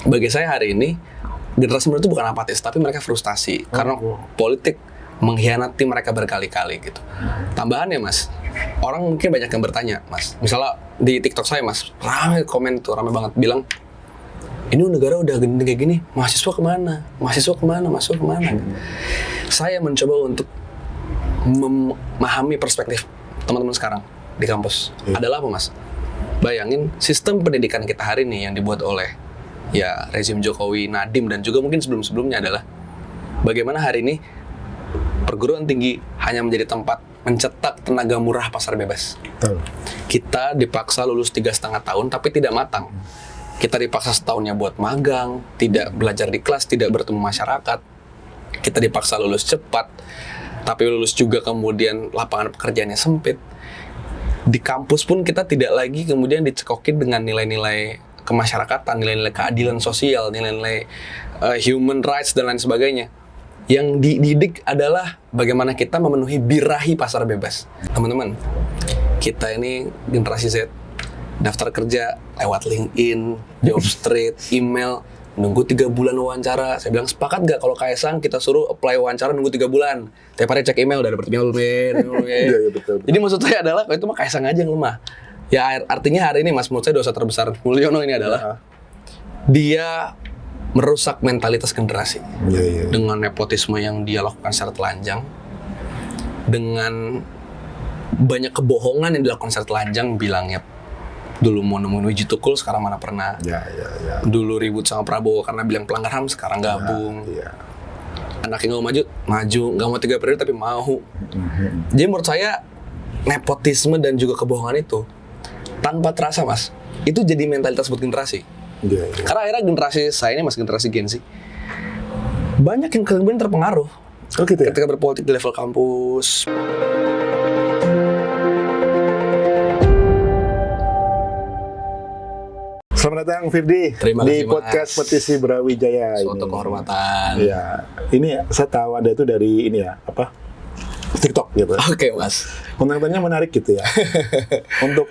bagi saya hari ini generasi muda itu bukan apatis, tapi mereka frustasi karena politik mengkhianati mereka berkali-kali gitu. Tambahannya Mas, orang mungkin banyak yang bertanya Mas, misalnya di TikTok saya Mas, rame komen tuh, rame banget bilang, ini negara udah gini kayak gini, mahasiswa kemana? Saya mencoba untuk memahami perspektif teman-teman sekarang di kampus. Adalah apa Mas? Bayangin sistem pendidikan kita hari ini yang dibuat oleh ya rezim Jokowi, Nadiem, dan juga mungkin sebelum-sebelumnya adalah bagaimana hari ini perguruan tinggi hanya menjadi tempat mencetak tenaga murah pasar bebas. Kita dipaksa lulus 3,5 tahun tapi tidak matang. Kita dipaksa setahunnya buat magang, tidak belajar di kelas, tidak bertemu masyarakat. Kita dipaksa lulus cepat, tapi lulus juga kemudian lapangan pekerjaannya sempit. Di kampus pun kita tidak lagi kemudian dicekokin dengan nilai-nilai kemasyarakatan, nilai-nilai keadilan sosial, nilai-nilai human rights dan lain sebagainya. Yang dididik adalah bagaimana kita memenuhi birahi pasar bebas. Teman-teman, kita ini generasi Z, daftar kerja lewat LinkedIn, Jobstreet, email, nunggu 3 bulan wawancara. Saya bilang, sepakat gak kalau Kaisang kita suruh apply wawancara nunggu 3 bulan? Tiap hari cek email, udah dapet email, Iya, betul. Jadi maksud saya adalah, itu mah Kaisang aja yang lemah. Ya artinya hari ini Mas, menurut saya dosa terbesar Mulyono ini adalah dia merusak mentalitas generasi dengan nepotisme yang dia lakukan secara telanjang, dengan banyak kebohongan yang dilakukan secara telanjang, bilangnya dulu mau nemuin Wiji Tukul, sekarang mana pernah. Dulu ribut sama Prabowo karena bilang pelanggar HAM, sekarang gabung. Anaknya nggak maju, nggak mau 3 periode tapi mau. Jadi menurut saya nepotisme dan juga kebohongan itu tanpa terasa Mas, itu jadi mentalitas buat generasi. Karena akhirnya generasi saya ini Mas, generasi Gen Z, banyak yang kemudian terpengaruh ketika berpolitik di level kampus. Selamat datang Firdi di podcast Petisi Brawijaya. Suatu kehormatan. Iya, ini saya tahu Anda itu dari ini ya, TikTok gitu. Oke Mas. Kontennya menarik gitu ya. Untuk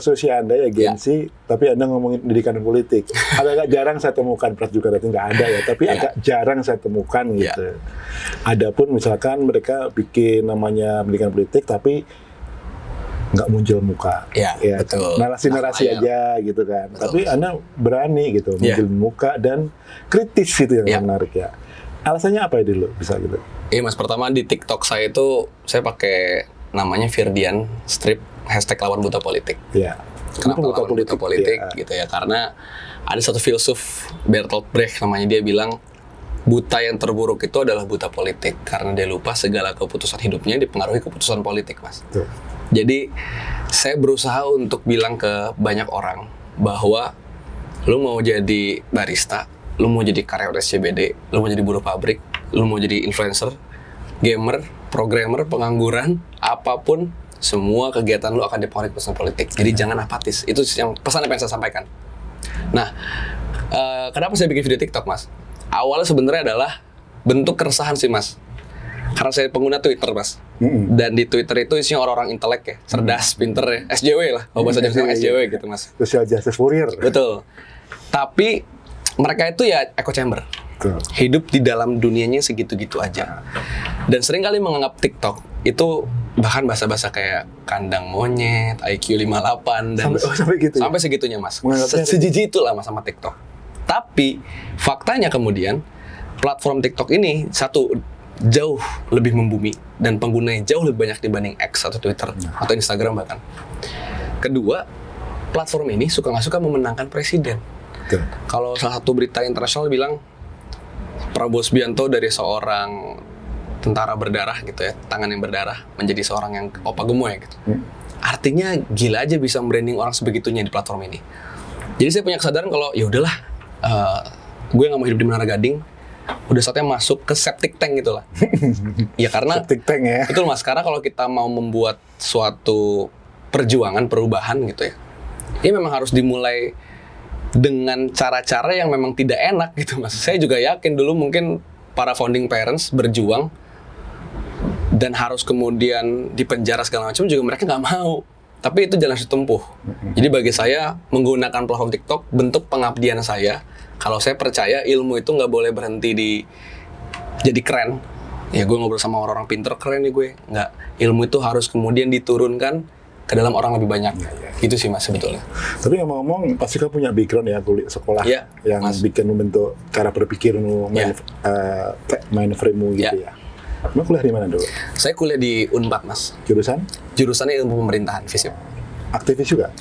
sosial Anda ya Gen Z, tapi Anda ngomongin pendidikan dan politik. Agak jarang saya temukan, Pras juga berarti nggak ada ya, tapi agak jarang saya temukan gitu. Adapun misalkan mereka bikin namanya pendidikan politik, tapi nggak muncul muka, betul. Narasi-narasi aja gitu kan. Betul. Tapi Anda berani gitu muncul muka dan kritis gitu yang menarik ya. Alasannya apa ya dulu bisa gitu? Iya Mas, pertama di TikTok saya itu saya pakai namanya Firdian Strip #lawan buta politik. Kenapa lawan buta politik gitu ya? Karena ada satu filsuf Bertolt Brecht namanya, dia bilang buta yang terburuk itu adalah buta politik karena dia lupa segala keputusan hidupnya dipengaruhi keputusan politik Mas. Jadi saya berusaha untuk bilang ke banyak orang bahwa lu mau jadi barista, lu mau jadi karyawan SCBD, lu mau jadi buruh pabrik, lu mau jadi influencer, gamer, programmer, pengangguran, apapun, semua kegiatan lu akan dipengaruhi keputusan politik. Jadi jangan apatis. Itu yang pesan yang pengen saya sampaikan. Nah, kenapa saya bikin video TikTok Mas? Awalnya sebenarnya adalah bentuk keresahan sih Mas. Karena saya pengguna Twitter Mas. Dan di Twitter itu isinya orang-orang intelek ya, cerdas, pinter ya, SJW lah, kalau bahasa Jawa SJW gitu Mas. Social Justice Warrior. Betul. Tapi mereka itu ya echo chamber. Hidup di dalam dunianya segitu-gitu aja. Dan sering kali menganggap TikTok itu bahkan bahasa-bahasa kayak kandang monyet, IQ 58 dan sampai gitu ya? Sampai segitunya Mas. Sejijik itulah Mas sama TikTok. Tapi faktanya kemudian platform TikTok ini jauh lebih membumi dan penggunanya jauh lebih banyak dibanding X atau Twitter atau Instagram bahkan. Kedua, platform ini suka nggak suka memenangkan presiden. Kalau salah satu berita internasional bilang Prabowo Subianto dari seorang tentara berdarah gitu ya, tangan yang berdarah, menjadi seorang yang opa gemoy gitu. Artinya gila aja bisa branding orang sebegitunya di platform ini. Jadi saya punya kesadaran kalau ya udahlah, gue nggak mau hidup di Menara Gading. Udah saatnya masuk ke septic tank gitu lah. Ya karena septic tank ya. Betul Mas, karena kalau kita mau membuat suatu perjuangan, perubahan gitu ya, ini memang harus dimulai dengan cara-cara yang memang tidak enak gitu Mas. Saya juga yakin dulu mungkin para founding parents berjuang dan harus kemudian dipenjara segala macam juga mereka nggak mau. Tapi itu jalan ditempuh. Jadi bagi saya menggunakan platform TikTok bentuk pengabdian saya Kalau saya percaya ilmu itu nggak boleh berhenti di jadi keren. Ya gue ngobrol sama orang-orang pinter, keren nih gue. Nggak. Ilmu itu harus kemudian diturunkan ke dalam orang lebih banyak. Gitu sih Mas sebetulnya. Tapi ngomong-ngomong, pasti kamu punya background ya, kuliah sekolah Iya, yang Mas. bikin membentuk cara berpikirmu, mainframe-mu gitu Iya. ya. Kamu kuliah di mana dulu? Saya kuliah di Unpad Mas. Jurusan? Jurusannya ilmu pemerintahan, FISIP. Aktivis juga?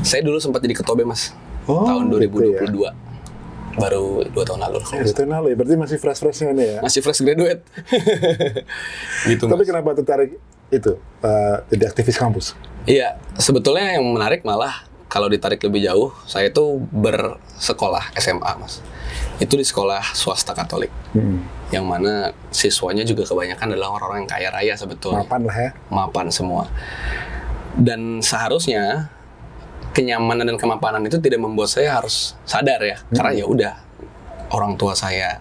Saya dulu sempat jadi ketua BEM Mas. Oh, tahun gitu 2022. Baru 2 tahun lalu. Ya, itu lalu ya, berarti masih fresh-freshnya nih ya. Masih fresh graduate. Gitu Tapi Mas. kenapa tertarik itu jadi aktivis kampus? Iya, sebetulnya yang menarik malah kalau ditarik lebih jauh, saya itu bersekolah SMA, Mas. Itu di sekolah swasta Katolik. Yang mana siswanya juga kebanyakan adalah orang-orang yang kaya raya sebetulnya. Mapan lah ya. Mapan semua. Dan seharusnya kenyamanan dan kemapanan itu tidak membuat saya harus sadar ya. Karena ya udah, orang tua saya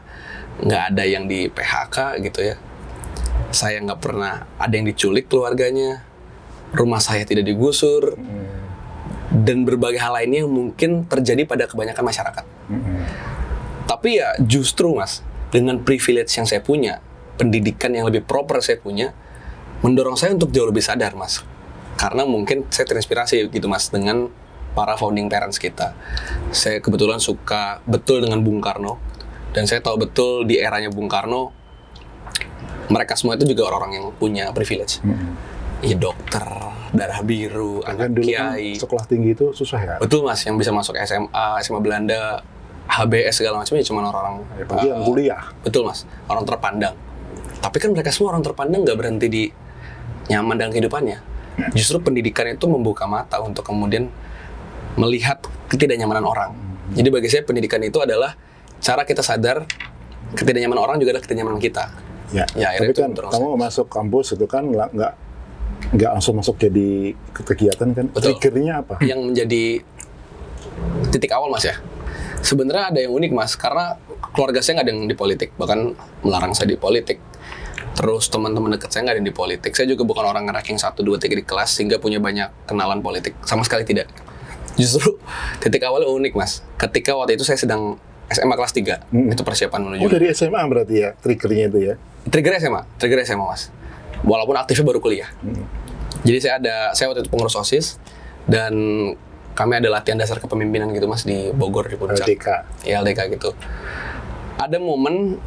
nggak ada yang di PHK gitu ya. Saya nggak pernah ada yang diculik keluarganya. Rumah saya tidak digusur. Dan berbagai hal lainnya yang mungkin terjadi pada kebanyakan masyarakat. Tapi ya justru Mas, dengan privilege yang saya punya, pendidikan yang lebih proper saya punya, mendorong saya untuk jauh lebih sadar Mas. Karena mungkin saya terinspirasi gitu Mas dengan para founding parents kita. Saya kebetulan suka betul dengan Bung Karno. Dan saya tahu betul di eranya Bung Karno, mereka semua itu juga orang-orang yang punya privilege. Ya dokter, darah biru, Kan anak dulu kan kiai. sekolah tinggi itu susah ya. Betul Mas, yang bisa masuk SMA, SMA Belanda, HBS segala macamnya cuma orang-orang Apalagi yang kuliah. betul Mas, orang terpandang. Tapi kan mereka semua orang terpandang nggak berhenti di nyaman dalam kehidupannya. Justru pendidikan itu membuka mata untuk kemudian melihat ketidaknyamanan orang. Jadi bagi saya pendidikan itu adalah cara kita sadar ketidaknyamanan orang juga adalah ketidaknyamanan kita. Ya, Ya, tapi akhirnya itu kan mendorong kamu masuk kampus itu kan nggak langsung masuk jadi kegiatan kan. Betul. Triggernya apa? Yang menjadi titik awal Mas ya. Sebenarnya ada yang unik Mas, karena keluarga saya nggak ada yang di politik, bahkan melarang saya di politik. Terus teman-teman dekat saya nggak ada yang di politik. Saya juga bukan orang ranking 1, 2, 3 di kelas sehingga punya banyak kenalan politik. Sama sekali tidak. Justru titik awalnya unik Mas. Ketika waktu itu saya sedang SMA kelas 3, itu persiapan menuju. Oh dari SMA berarti ya triggernya itu ya? Trigger SMA Mas. Walaupun aktifnya baru kuliah. Jadi saya waktu itu pengurus OSIS dan kami ada latihan dasar kepemimpinan gitu Mas di Bogor di Puncak. LDK. Ya LDK gitu. Ada momen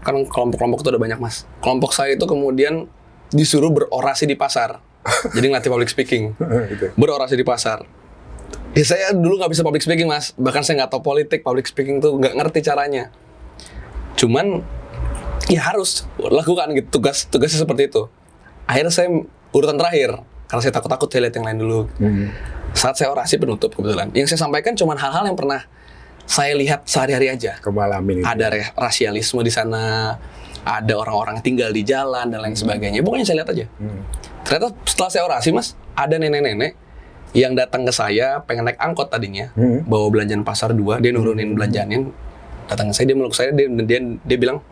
kan kelompok-kelompok itu ada banyak Mas. Kelompok saya itu kemudian disuruh berorasi di pasar. Jadi ngelatih public speaking. Gitu. Berorasi di pasar. Ya saya dulu nggak bisa public speaking Mas. Bahkan saya nggak tahu politik, public speaking tuh nggak ngerti caranya. Cuman ya harus lakukan gitu, tugasnya seperti itu. Akhirnya saya urutan terakhir karena saya takut saya lihat yang lain dulu. Saat saya orasi penutup kebetulan, yang saya sampaikan cuma hal-hal yang pernah saya lihat sehari-hari aja. Kemalamin itu. Ada rasialisme di sana, ada orang-orang yang tinggal di jalan dan lain sebagainya. Pokoknya saya lihat aja. Ternyata setelah saya orasi Mas, ada nenek-nenek yang datang ke saya pengen naik angkot tadinya, bawa belanjaan pasar 2, dia nurunin belanjaannya, datang ke saya, dia meluk saya, dia bilang,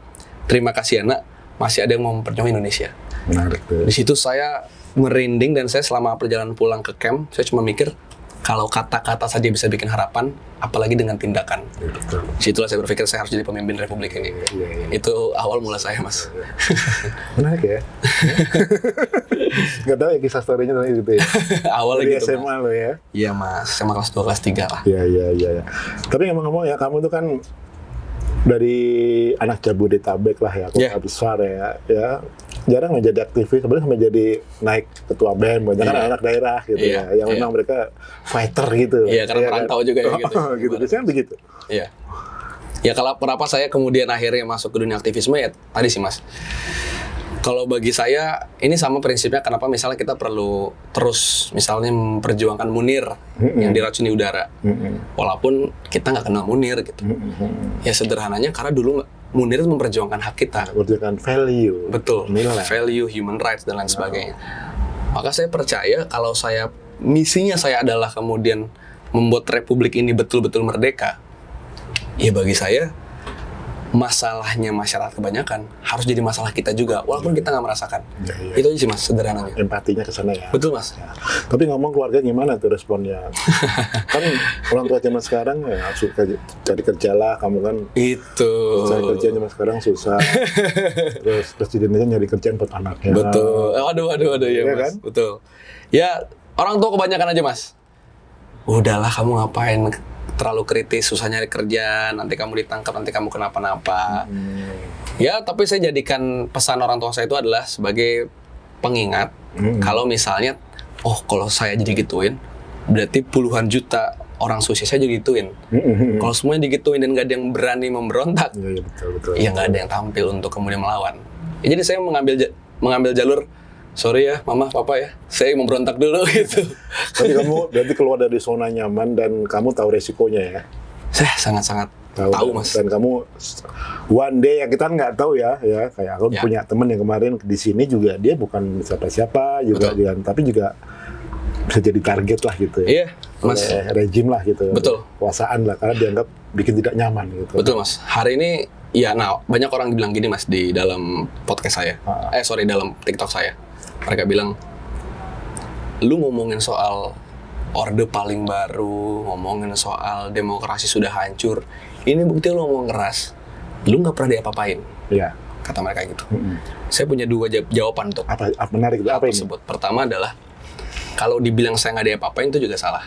terima kasih anak, masih ada yang mau memperjuangkan Indonesia. Menarik tuh. Di situ saya merinding dan saya selama perjalanan pulang ke camp, saya cuma mikir, kalau kata-kata saja bisa bikin harapan, apalagi dengan tindakan. Ya, betul. Disitulah saya berpikir saya harus jadi pemimpin Republik ini. Iya. Itu awal mula saya Mas. Menarik ya. Gak tahu ya kisah story-nya tadi gitu ya. Awalnya Dari gitu SMA Mas. lo ya. Iya Mas, SMA kelas 2, kelas 3 lah. Iya. Tapi ngomong-ngomong ya, kamu tuh kan dari anak Jabodetabek lah ya, kota Yeah. besar ya. Jarang menjadi aktivis, sebenarnya sampai jadi naik ketua BEM, banyak kan Yeah. anak daerah gitu Yeah. ya, yang memang mereka fighter gitu. Iya, karena Iya merantau juga ya gitu. gitu, biasanya begitu. Iya. Ya kalau kenapa saya kemudian akhirnya masuk ke dunia aktivisme ya tadi sih Mas. Kalau bagi saya ini sama prinsipnya kenapa misalnya kita perlu terus misalnya memperjuangkan Munir yang diracuni udara. Walaupun kita nggak kenal Munir gitu. Ya sederhananya karena dulu Munir memperjuangkan hak kita. Berjuangkan value. Betul. Nilai. Value, human rights dan lain sebagainya. Maka saya percaya kalau misinya saya adalah kemudian membuat republik ini betul-betul merdeka. Ya bagi saya masalahnya masyarakat kebanyakan harus jadi masalah kita juga, walaupun kita nggak merasakan. Iya. Itu aja sih Mas, sederhananya. Empatinya ke sana ya. Betul Mas. Ya. Tapi ngomong keluarga gimana tuh responnya? Kan orang tua zaman sekarang ya suka cari kerja lah, kamu kan Itu. cari kerja zaman sekarang susah. Terus presidennya nyari kerjaan buat anaknya. Betul. Waduh ya Iya Mas. kan? Betul. Ya, orang tua kebanyakan aja Mas. Udahlah kamu ngapain terlalu kritis, susah nyari kerja, nanti kamu ditangkap, nanti kamu kenapa-napa. Ya, tapi saya jadikan pesan orang tua saya itu adalah sebagai pengingat. Kalau misalnya, kalau saya jadi gituin, berarti puluhan juta orang sukses saya jadi gituin. Kalau semuanya digituin dan nggak ada yang berani memberontak, Iya, betul. ya nggak ada yang tampil untuk kemudian melawan. Ya, jadi saya mengambil jalur, sorry ya, mama, papa ya, saya memberontak dulu gitu. Tapi kamu berarti keluar dari zona nyaman dan kamu tahu resikonya ya. Saya sangat-sangat tahu Mas. Dan kamu one day yang kita nggak tahu ya kayak aku Ya. punya temen yang kemarin di sini juga dia bukan siapa-siapa juga Betul. dia, tapi juga bisa jadi target lah gitu ya. Iya, Mas. Oleh rejim lah gitu. Betul. Kekuasaan lah karena dianggap bikin tidak nyaman gitu. Betul Mas. Hari ini ya, banyak orang bilang gini Mas di dalam podcast saya. Dalam TikTok saya. Mereka bilang, lu ngomongin soal orde paling baru, ngomongin soal demokrasi sudah hancur. Ini bukti lu ngomong keras. Lu nggak pernah diapa-apain. Iya. Kata mereka gitu. Saya punya dua jawaban untuk Apa menarik itu? hal Apa ini? tersebut. Pertama adalah, kalau dibilang saya nggak diapa-apain itu juga salah.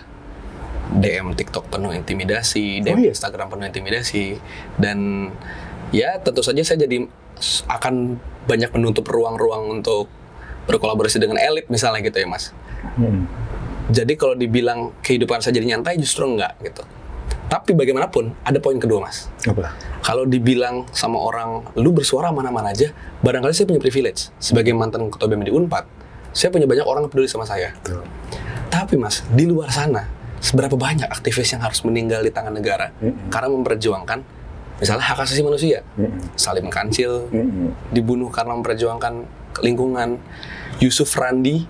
DM TikTok penuh intimidasi, DM iya? Instagram penuh intimidasi, dan ya tentu saja saya jadi akan banyak menutup ruang-ruang untuk berkolaborasi dengan elit misalnya gitu ya Mas. Jadi kalau dibilang kehidupan saya jadi nyantai, justru enggak gitu. Tapi bagaimanapun ada poin kedua Mas. Apa? Kalau dibilang sama orang, lu bersuara mana-mana aja, barangkali saya punya privilege sebagai mantan ketua BEM di Unpad. Saya punya banyak orang yang peduli sama saya. Betul. Tapi Mas, di luar sana, seberapa banyak aktivis yang harus meninggal di tangan negara karena memperjuangkan misalnya hak asasi manusia. Salim Kancil dibunuh karena memperjuangkan lingkungan. Yusuf Randi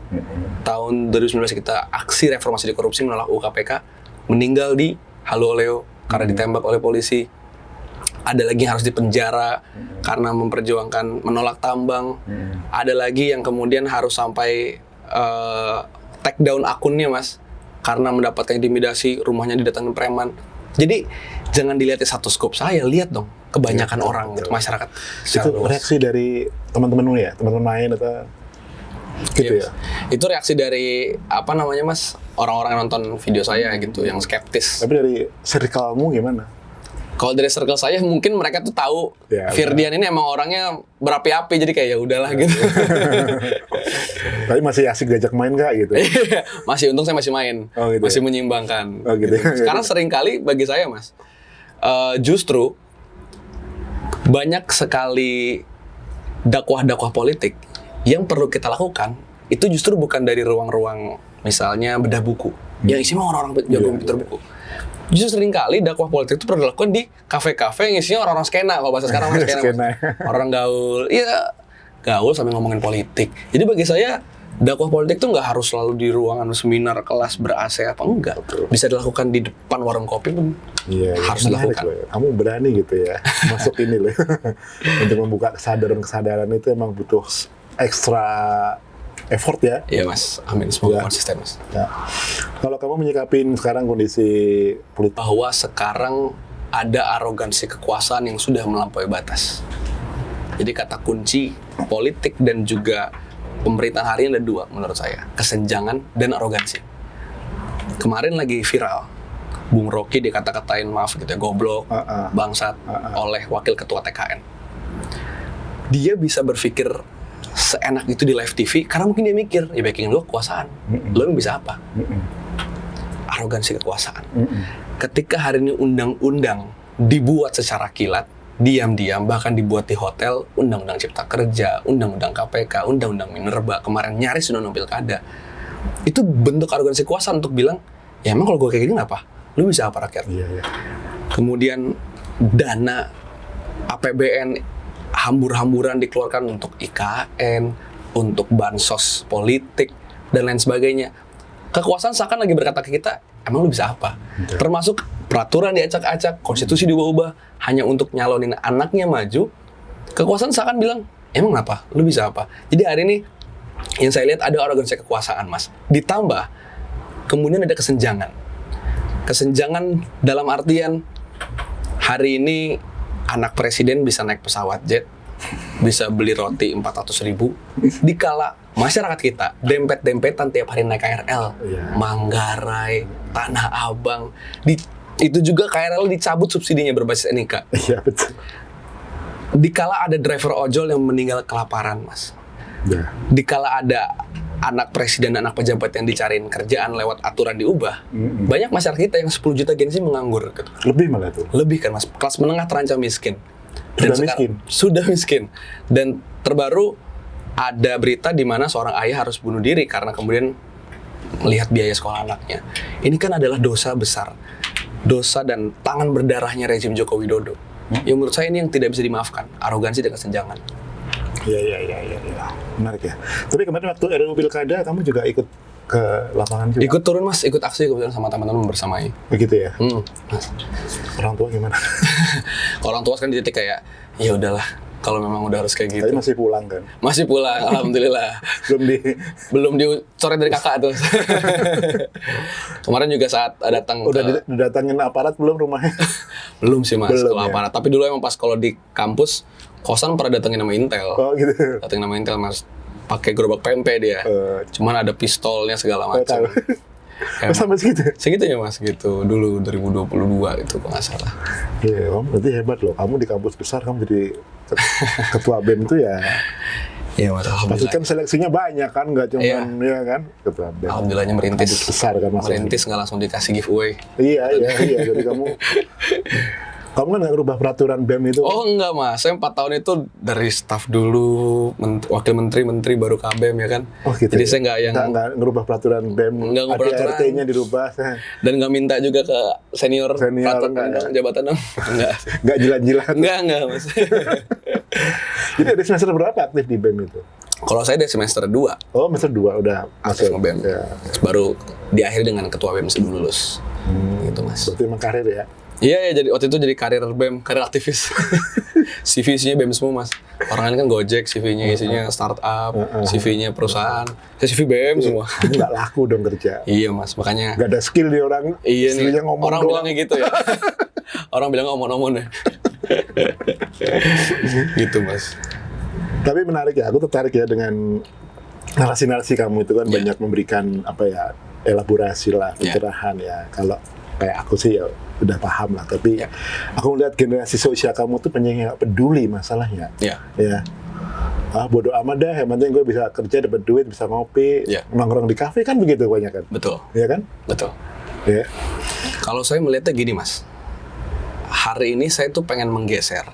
tahun 2019 kita aksi reformasi di korupsi menolak UU KPK, meninggal di Halo Oleo karena ditembak oleh polisi. Ada lagi yang harus dipenjara karena memperjuangkan menolak tambang. Ada lagi yang kemudian harus sampai take down akunnya Mas karena mendapatkan intimidasi, rumahnya didatangin preman. Jadi jangan dilihat satu skop saya, lihat dong kebanyakan orang gitu, masyarakat secara Itu luas. reaksi dari teman-temanmu ya, teman-teman main atau gitu Iya, ya? Mas. Itu reaksi dari Mas, orang-orang yang nonton video saya gitu, yang skeptis. Tapi dari circle-mu gimana? Kalau dari circle saya mungkin mereka tuh tahu Ya, Firdian ini emang orangnya berapi-api, jadi kayak ya udahlah gitu. Tapi masih asik diajak main nggak gitu? Masih untung saya masih main, Oh, gitu masih ya? menyeimbangkan. Oh, gitu ya? Sekarang seringkali bagi saya Mas, justru banyak sekali dakwah-dakwah politik yang perlu kita lakukan itu justru bukan dari ruang-ruang misalnya bedah buku yang isinya orang-orang jago pintar buku. Justru seringkali dakwah politik itu perlu dilakukan di kafe-kafe yang isinya orang-orang skena, kalau bahasa sekarang skena. Skena. Orang gaul, iya gaul sambil ngomongin politik. Jadi bagi saya dakwah politik tuh nggak harus selalu di ruangan seminar kelas ber-AC apa enggak. Bisa dilakukan di depan warung kopi pun Iya, harus menarik dilakukan. loh ya. Kamu berani gitu ya masuk ini loh. Untuk membuka kesadaran itu emang butuh ekstra effort ya. Iya Mas, amin, semoga Ya. konsisten Mas. Ya. Kalau kamu menyikapin sekarang kondisi politik, Bahwa sekarang ada arogansi kekuasaan yang sudah melampaui batas. Jadi kata kunci politik dan juga pemerintahan hari ini ada dua menurut saya, kesenjangan dan arogansi. Kemarin lagi viral, Bung Rocky dikata-katain maaf gitu ya, goblok, bangsat oleh wakil ketua TKN. Dia bisa berpikir seenak itu di live TV karena mungkin dia mikir, ya backing lu kekuasaan, lu emang bisa apa? Arogansi kekuasaan. Ketika hari ini undang-undang dibuat secara kilat, diam-diam, bahkan dibuat di hotel, undang-undang Cipta Kerja, undang-undang KPK, undang-undang Minerba, kemarin nyaris undang-undang Pilkada, itu bentuk arogansi kekuasaan untuk bilang, ya emang kalau gue kayak gini kenapa? Lu bisa apa rakyat? iya. Kemudian dana APBN hambur-hamburan dikeluarkan untuk IKN, untuk bansos politik, dan lain sebagainya. Kekuasaan seakan lagi berkata ke kita, emang lu bisa apa? Termasuk peraturan diacak-acak, konstitusi diubah-ubah hanya untuk nyalonin anaknya maju, kekuasaan seakan bilang, emang apa? Lu bisa apa? Jadi hari ini yang saya lihat ada arogansi kekuasaan, Mas. Ditambah kemudian ada kesenjangan. Kesenjangan dalam artian hari ini anak presiden bisa naik pesawat jet, bisa beli roti 400.000, dikala masyarakat kita dempet-dempetan tiap hari naik KRL, Manggarai, Tanah Abang, itu juga KRL dicabut subsidinya berbasis NIK. Iya betul. Dikala ada driver ojol yang meninggal kelaparan, Mas. Ya. Dikala ada anak presiden dan anak pejabat yang dicariin kerjaan lewat aturan diubah, banyak masyarakat kita yang 10 juta Gen Z menganggur gitu. Lebih malah tuh. Lebih kan, Mas, kelas menengah terancam miskin. Sudah miskin. Dan terbaru ada berita di mana seorang ayah harus bunuh diri karena kemudian melihat biaya sekolah anaknya. Ini kan adalah dosa besar. Dosa dan tangan berdarahnya rezim Joko Widodo. Yang menurut saya ini yang tidak bisa dimaafkan, arogansi dan kesenjangan. Iya. Menarik ya. Tapi kemarin waktu RUU Pilkada, kamu juga ikut ke lapangan juga? Ikut turun, Mas, ikut aksi kebetulan sama teman-teman bersamai. Begitu ya? Mas. Orang tua gimana? Orang tua kan di titik kayak, ya udahlah, kalau memang udah harus kayak gitu. Tapi masih pulang kan? Masih pulang, alhamdulillah. Belum dicoret dari kakak tuh. Kemarin juga saat datang udah didatangin aparat belum rumahnya? Belum sih, Mas, belum, kalau aparat. Tapi dulu emang pas kalau di kampus, kosan pernah datengin nama Intel. Oh gitu. Datengin nama Intel, Mas. Pakai gerobak pempek dia. Cuman ada pistolnya segala macam. Sampai segitu? Segitunya, Mas, gitu. Dulu 2022 itu kalau nggak salah. Iya, Om, berarti hebat loh. Kamu di kampus besar, kamu jadi ketua BEM itu ya. Iya, Mas. Pasti kan seleksinya banyak kan, nggak cuma ya kan ketua BEM. Alhamdulillahnya merintis. Kampus besar kan maksudnya. Merintis nggak langsung dikasih giveaway. Iya. Jadi kamu kan nggak ngerubah peraturan BEM itu? Oh enggak, Mas, saya 4 tahun itu dari staf dulu, wakil menteri baru KBM ya kan. Oh gitu. Jadi ya? saya nggak ngerubah peraturan BEM, nggak ngubah peraturan. ADRT-nya dirubah. Dan nggak minta juga ke senior jabatan dong. Nggak jilat-jilat. Enggak, Mas. Jadi ada semester berapa aktif di BEM itu? Kalau saya dari semester 2. Oh, semester 2 udah aktif nge-BEM. Ya. Baru diakhiri dengan ketua BEM sebelum lulus. Gitu, Mas. Berarti emang karir ya? Iya, jadi waktu itu jadi karir BEM, karir aktivis. CV isinya BEM semua, Mas. Orang lain kan Gojek, CV-nya isinya startup, CV-nya perusahaan. Saya CV BEM semua. Ini nggak laku dong kerja. Iya, Mas, makanya. Nggak ada skill nih orang. Iya nih, ngomong orang doang. bilangnya gitu ya. Orang bilang omong-omong ya. Gitu, Mas. Tapi menarik ya, aku tertarik ya dengan narasi-narasi kamu itu kan banyak memberikan elaborasi lah, pencerahan ya. Kalau kayak aku sih ya udah paham lah, tapi aku melihat generasi sosial kamu tuh banyak yang nggak peduli masalahnya. Ya. Bodoh amat dah, yang penting gue bisa kerja, dapat duit, bisa ngopi, nongkrong di kafe kan begitu banyak kan. Betul. Iya kan? Betul. Ya. Kalau saya melihatnya gini, Mas. Hari ini saya tuh pengen menggeser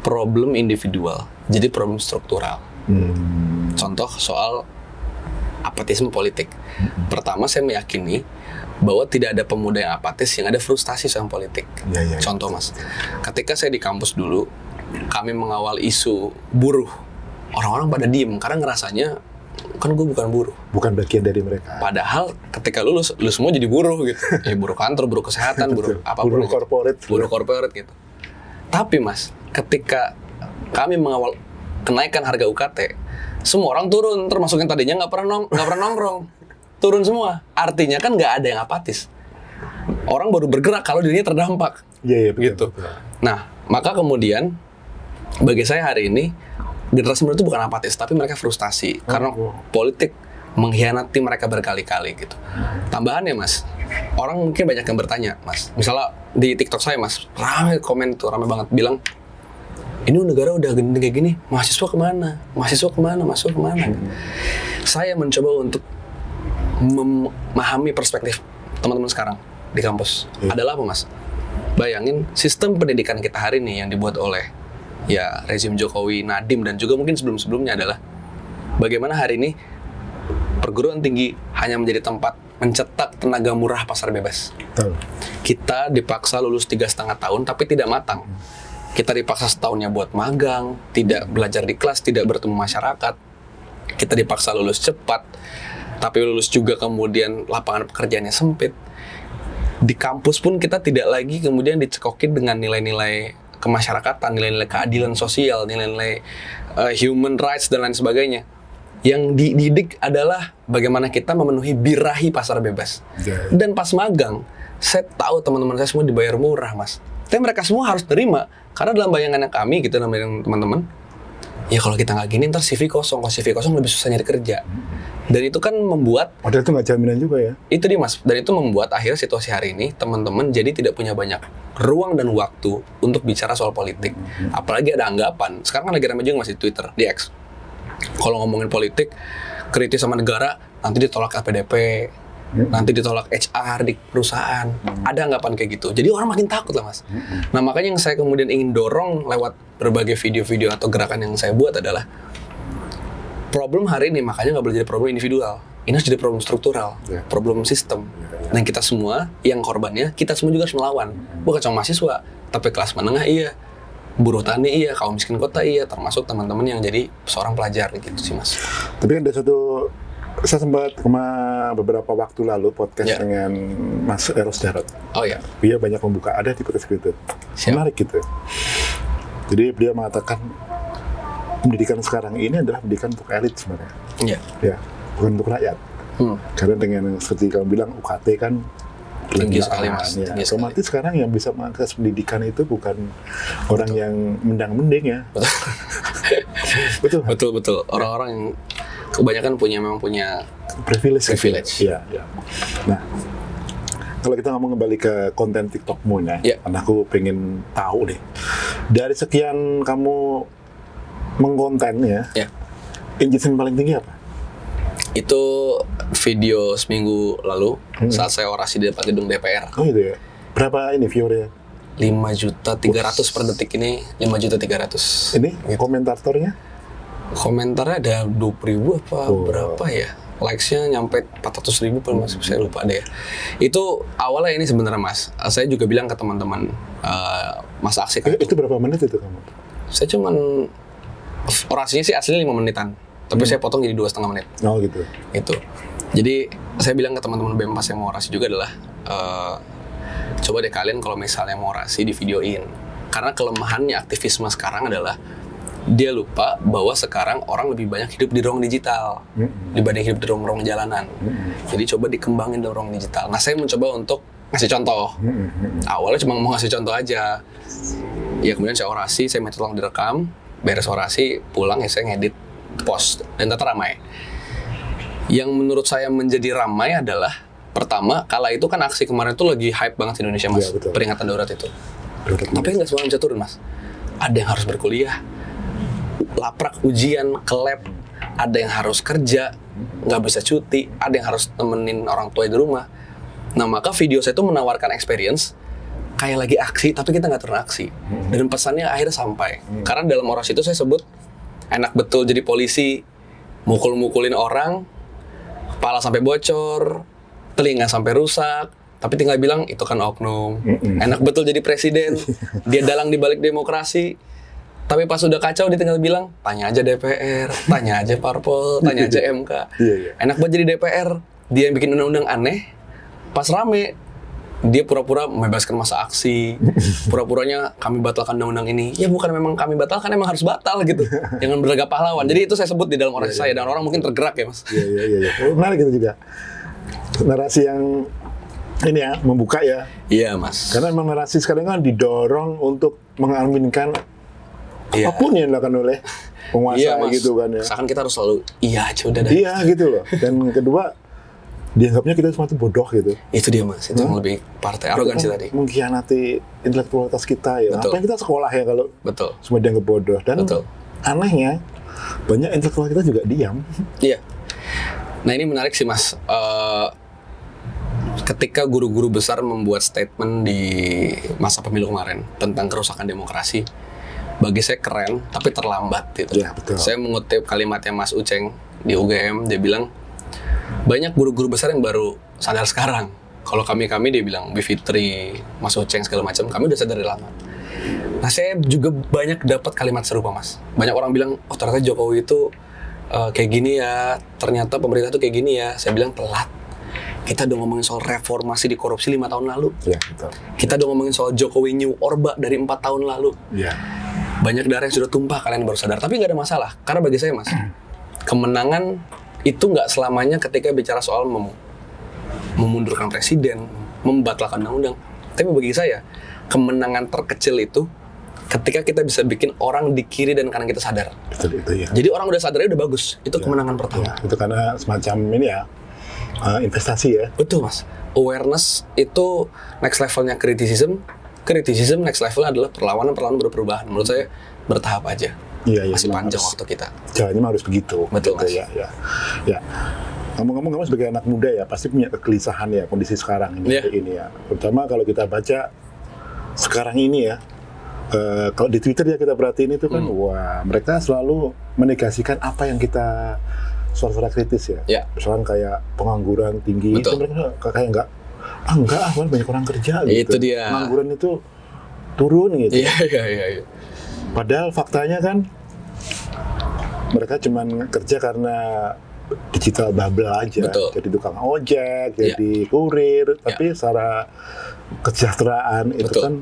problem individual jadi problem struktural. Contoh soal apatisme politik. Pertama, saya meyakini bahwa tidak ada pemuda yang apatis, yang ada frustasi soal politik. Contoh, Mas, ketika saya di kampus dulu, kami mengawal isu buruh, orang-orang pada diem karena ngerasanya kan gue bukan buruh, bukan bagian dari mereka. Padahal ketika lulus, lu semua jadi buruh gitu. Buruh kantor, buruh kesehatan, buruh apapun, buruh korporat, buruh korporat gitu. Tapi, Mas, ketika kami mengawal kenaikan harga UKT, semua orang turun, termasuk yang tadinya nggak pernah nongkrong, turun semua. Artinya kan nggak ada yang apatis. Orang baru bergerak kalau dirinya terdampak. Iya, gitu. Nah, maka kemudian bagi saya hari ini generasi muda itu bukan apatis, tapi mereka frustasi karena politik mengkhianati mereka berkali-kali gitu. Tambahannya, Mas, orang mungkin banyak yang bertanya, Mas. Misalnya di TikTok saya, Mas, rame komen tuh, rame banget bilang, ini negara udah gini kayak gini, mahasiswa kemana? Mahasiswa kemana? Saya mencoba untuk memahami perspektif teman-teman sekarang di kampus. Adalah apa, Mas? Bayangin sistem pendidikan kita hari ini yang dibuat oleh rezim Jokowi, Nadiem, dan juga mungkin sebelum-sebelumnya adalah bagaimana hari ini perguruan tinggi hanya menjadi tempat mencetak tenaga murah pasar bebas. Kita dipaksa lulus 3,5 tahun tapi tidak matang. Kita dipaksa setahunnya buat magang, tidak belajar di kelas, tidak bertemu masyarakat. Kita dipaksa lulus cepat, tapi lulus juga kemudian lapangan pekerjaannya sempit. Di kampus pun kita tidak lagi kemudian dicekokin dengan nilai-nilai kemasyarakatan, nilai-nilai keadilan sosial, nilai-nilai human rights dan lain sebagainya. Yang dididik adalah bagaimana kita memenuhi birahi pasar bebas. Dan pas magang, saya tahu teman-teman saya semua dibayar murah, Mas. Tapi mereka semua harus terima, karena dalam bayangannya kami, gitu, dalam bayangan teman-teman, ya kalau kita nggak gini, ntar CV kosong. Kalau CV kosong lebih susah nyari kerja. Dan itu kan membuat... Padahal itu nggak jaminan juga ya? Itu dia, Mas. Dan itu membuat akhirnya situasi hari ini, teman-teman jadi tidak punya banyak ruang dan waktu untuk bicara soal politik. Apalagi ada anggapan. Sekarang kan lagi ramai juga, Mas, di Twitter, di X. Kalau ngomongin politik, kritis sama negara, nanti ditolak LPDP, nanti ditolak HR di perusahaan. Ada anggapan kayak gitu. Jadi orang makin takut lah, Mas. Nah, makanya yang saya kemudian ingin dorong lewat berbagai video-video atau gerakan yang saya buat adalah problem hari ini, makanya nggak boleh jadi problem individual. Ini harus jadi problem struktural, problem sistem. Dan kita semua, yang korbannya, kita semua juga harus melawan. Bukan cuma mahasiswa, tapi kelas menengah iya, buruh tani iya, kaum miskin kota iya, termasuk teman-teman yang jadi seorang pelajar gitu sih, Mas. Tapi kan ada satu, saya sempat beberapa waktu lalu podcast dengan Mas Eros Darot. Oh ya. Dia banyak membuka, ada di podcast itu. Menarik gitu. Jadi dia mengatakan pendidikan sekarang ini adalah pendidikan untuk elit sebenarnya. Iya. Ya, bukan untuk rakyat. Karena dengan seperti kamu bilang UKT kan tinggi sekali, Mas. Ya. Otomatis sekarang yang bisa mengakses pendidikan itu bukan orang yang mendang-mending ya. Betul. Orang-orang yang kebanyakan memang punya privilege. Iya. Nah, kalau kita ngomong kembali ke konten TikTokmu ya, karena aku pengen tahu nih, dari sekian kamu mengkonten ya, engagement paling tinggi apa? Itu video seminggu lalu saat saya orasi di depan gedung DPR. Oh gitu ya. Berapa ini viewernya? 5.300.000 per detik ini, 5.300.000. Ini komentatornya? Komentarnya ada 20.000 apa berapa ya? Likes-nya nyampe 400.000 per Mas, saya lupa deh. Itu awalnya ini sebenarnya, Mas. Saya juga bilang ke teman-teman masa aksi kan. Itu berapa menit itu kamu? Saya cuman orasinya sih aslinya 5 menitan, tapi saya potong jadi 2,5 menit. Oh gitu. Itu. Jadi saya bilang ke teman-teman BEM pas yang mau orasi juga adalah coba deh kalian kalau misalnya mau orasi di videoin. Karena kelemahannya aktivisme sekarang adalah dia lupa bahwa sekarang orang lebih banyak hidup di ruang digital dibanding hidup di ruang jalanan. Jadi coba dikembangin di ruang digital. Nah, saya mencoba untuk ngasih contoh. Awalnya cuma mau ngasih contoh aja. Ya kemudian saya orasi, saya minta tolong direkam, beres orasi, pulang ya saya ngedit, post, dan ternyata ramai. Yang menurut saya menjadi ramai adalah pertama, kala itu kan aksi kemarin itu lagi hype banget di Indonesia, Mas. Ya, peringatan darurat itu. Tapi nggak semua bisa turun, Mas. Ada yang harus berkuliah, laprak ujian, ke lab, ada yang harus kerja, nggak bisa cuti, ada yang harus temenin orang tua di rumah. Nah, maka video saya itu menawarkan experience kayak lagi aksi, tapi kita nggak turun aksi. Dan pesannya akhirnya sampai. Karena dalam orasi itu saya sebut, enak betul jadi polisi, mukul-mukulin orang, kepala sampai bocor, telinga sampai rusak, tapi tinggal bilang, itu kan oknum. Enak betul jadi presiden, dia dalang di balik demokrasi, tapi pas udah kacau dia tinggal bilang, tanya aja DPR, tanya aja Parpol, tanya aja MK. Enak banget jadi DPR, dia yang bikin undang-undang aneh, pas rame, dia pura-pura membebaskan masa aksi, pura-puranya kami batalkan undang-undang ini. Ya bukan memang kami batalkan, emang harus batal gitu. Jangan berlagak pahlawan. Jadi itu saya sebut di dalam orasi saya, dan orang mungkin tergerak ya, Mas. Iya. Menarik itu juga. Narasi yang ini ya, membuka ya. Iya, Mas. Karena memang narasi sekarang kan didorong untuk mengaminkan apapun yang dilakukan oleh penguasa gitu kan ya. Misalkan kita harus selalu iya aja udah dah. Iya gitu loh. Dan kedua, dianggapnya kita semua itu bodoh gitu. Itu dia, Mas. Itu yang lebih partai arogansi tadi. Mengkhianati intelektualitas kita ya. Apa yang kita sekolah ya kalau semua dianggap bodoh. Dan anehnya, banyak intelektual kita juga diam. Iya. Nah, ini menarik sih, Mas. Ketika guru-guru besar membuat statement di masa pemilu kemarin tentang kerusakan demokrasi, bagi saya keren, tapi terlambat gitu. Ya, betul. Saya mengutip kalimatnya Mas Uceng di UGM, dia bilang, banyak guru-guru besar yang baru sadar sekarang. Kalau kami dia bilang, Bivitri, Mas Uceng segala macam, kami udah sadar dari lama. Nah, saya juga banyak dapat kalimat serupa, Mas. Banyak orang bilang, oh ternyata Jokowi itu kayak gini ya, ternyata pemerintah tuh kayak gini ya. Saya bilang telat. Kita udah ngomongin soal reformasi di korupsi 5 tahun lalu. Ya, betul. Kita udah ngomongin soal Jokowi New Orba dari 4 tahun lalu. Ya. Banyak darah yang sudah tumpah, kalian baru sadar. Tapi nggak ada masalah. Karena bagi saya, Mas, kemenangan itu nggak selamanya ketika bicara soal memundurkan presiden, membatalkan undang-undang. Tapi bagi saya, kemenangan terkecil itu ketika kita bisa bikin orang di kiri dan kanan kita sadar. Betul itu ya. Jadi orang udah sadarnya udah bagus. Itu kemenangan pertama. Ya, itu karena semacam ini ya, investasi ya. Betul, Mas. Awareness itu next levelnya criticism. Criticism next levelnya adalah perlawanan berperubahan. Menurut saya bertahap aja. Iya, Masih memang panjang harus- waktu kita. Jalannya mah harus begitu. Betul, gitu, Mas. Ya. Ngomong-ngomong, kamu sebagai anak muda ya pasti punya kegelisahan ya kondisi sekarang ini. Iya. Ini ya. Terutama kalau kita baca sekarang ini ya. Kalau di Twitter ya kita perhatiin itu kan, wah mereka selalu menegasikan apa yang kita suara-suara kritis ya. Ya. Misalkan kayak pengangguran tinggi, Betul. itu mereka kayak enggak, malah banyak orang kerja gitu. Itu dia. Pengangguran itu turun gitu. Iya. Padahal faktanya kan mereka cuman kerja karena digital bubble aja. Betul. Jadi tukang ojek, jadi kurir, tapi secara kesejahteraan itu Betul. kan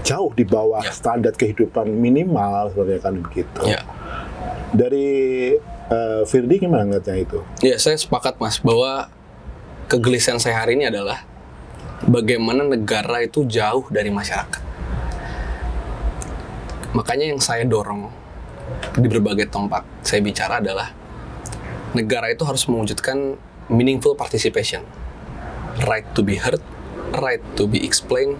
jauh di bawah standar kehidupan minimal sebenarnya kan begitu. Ya. Dari Firdy gimana ngeliatnya itu? Ya, saya sepakat, Mas, bahwa kegelisahan saya hari ini adalah bagaimana negara itu jauh dari masyarakat. Makanya yang saya dorong di berbagai tempat saya bicara adalah negara itu harus mewujudkan meaningful participation, right to be heard, right to be explained,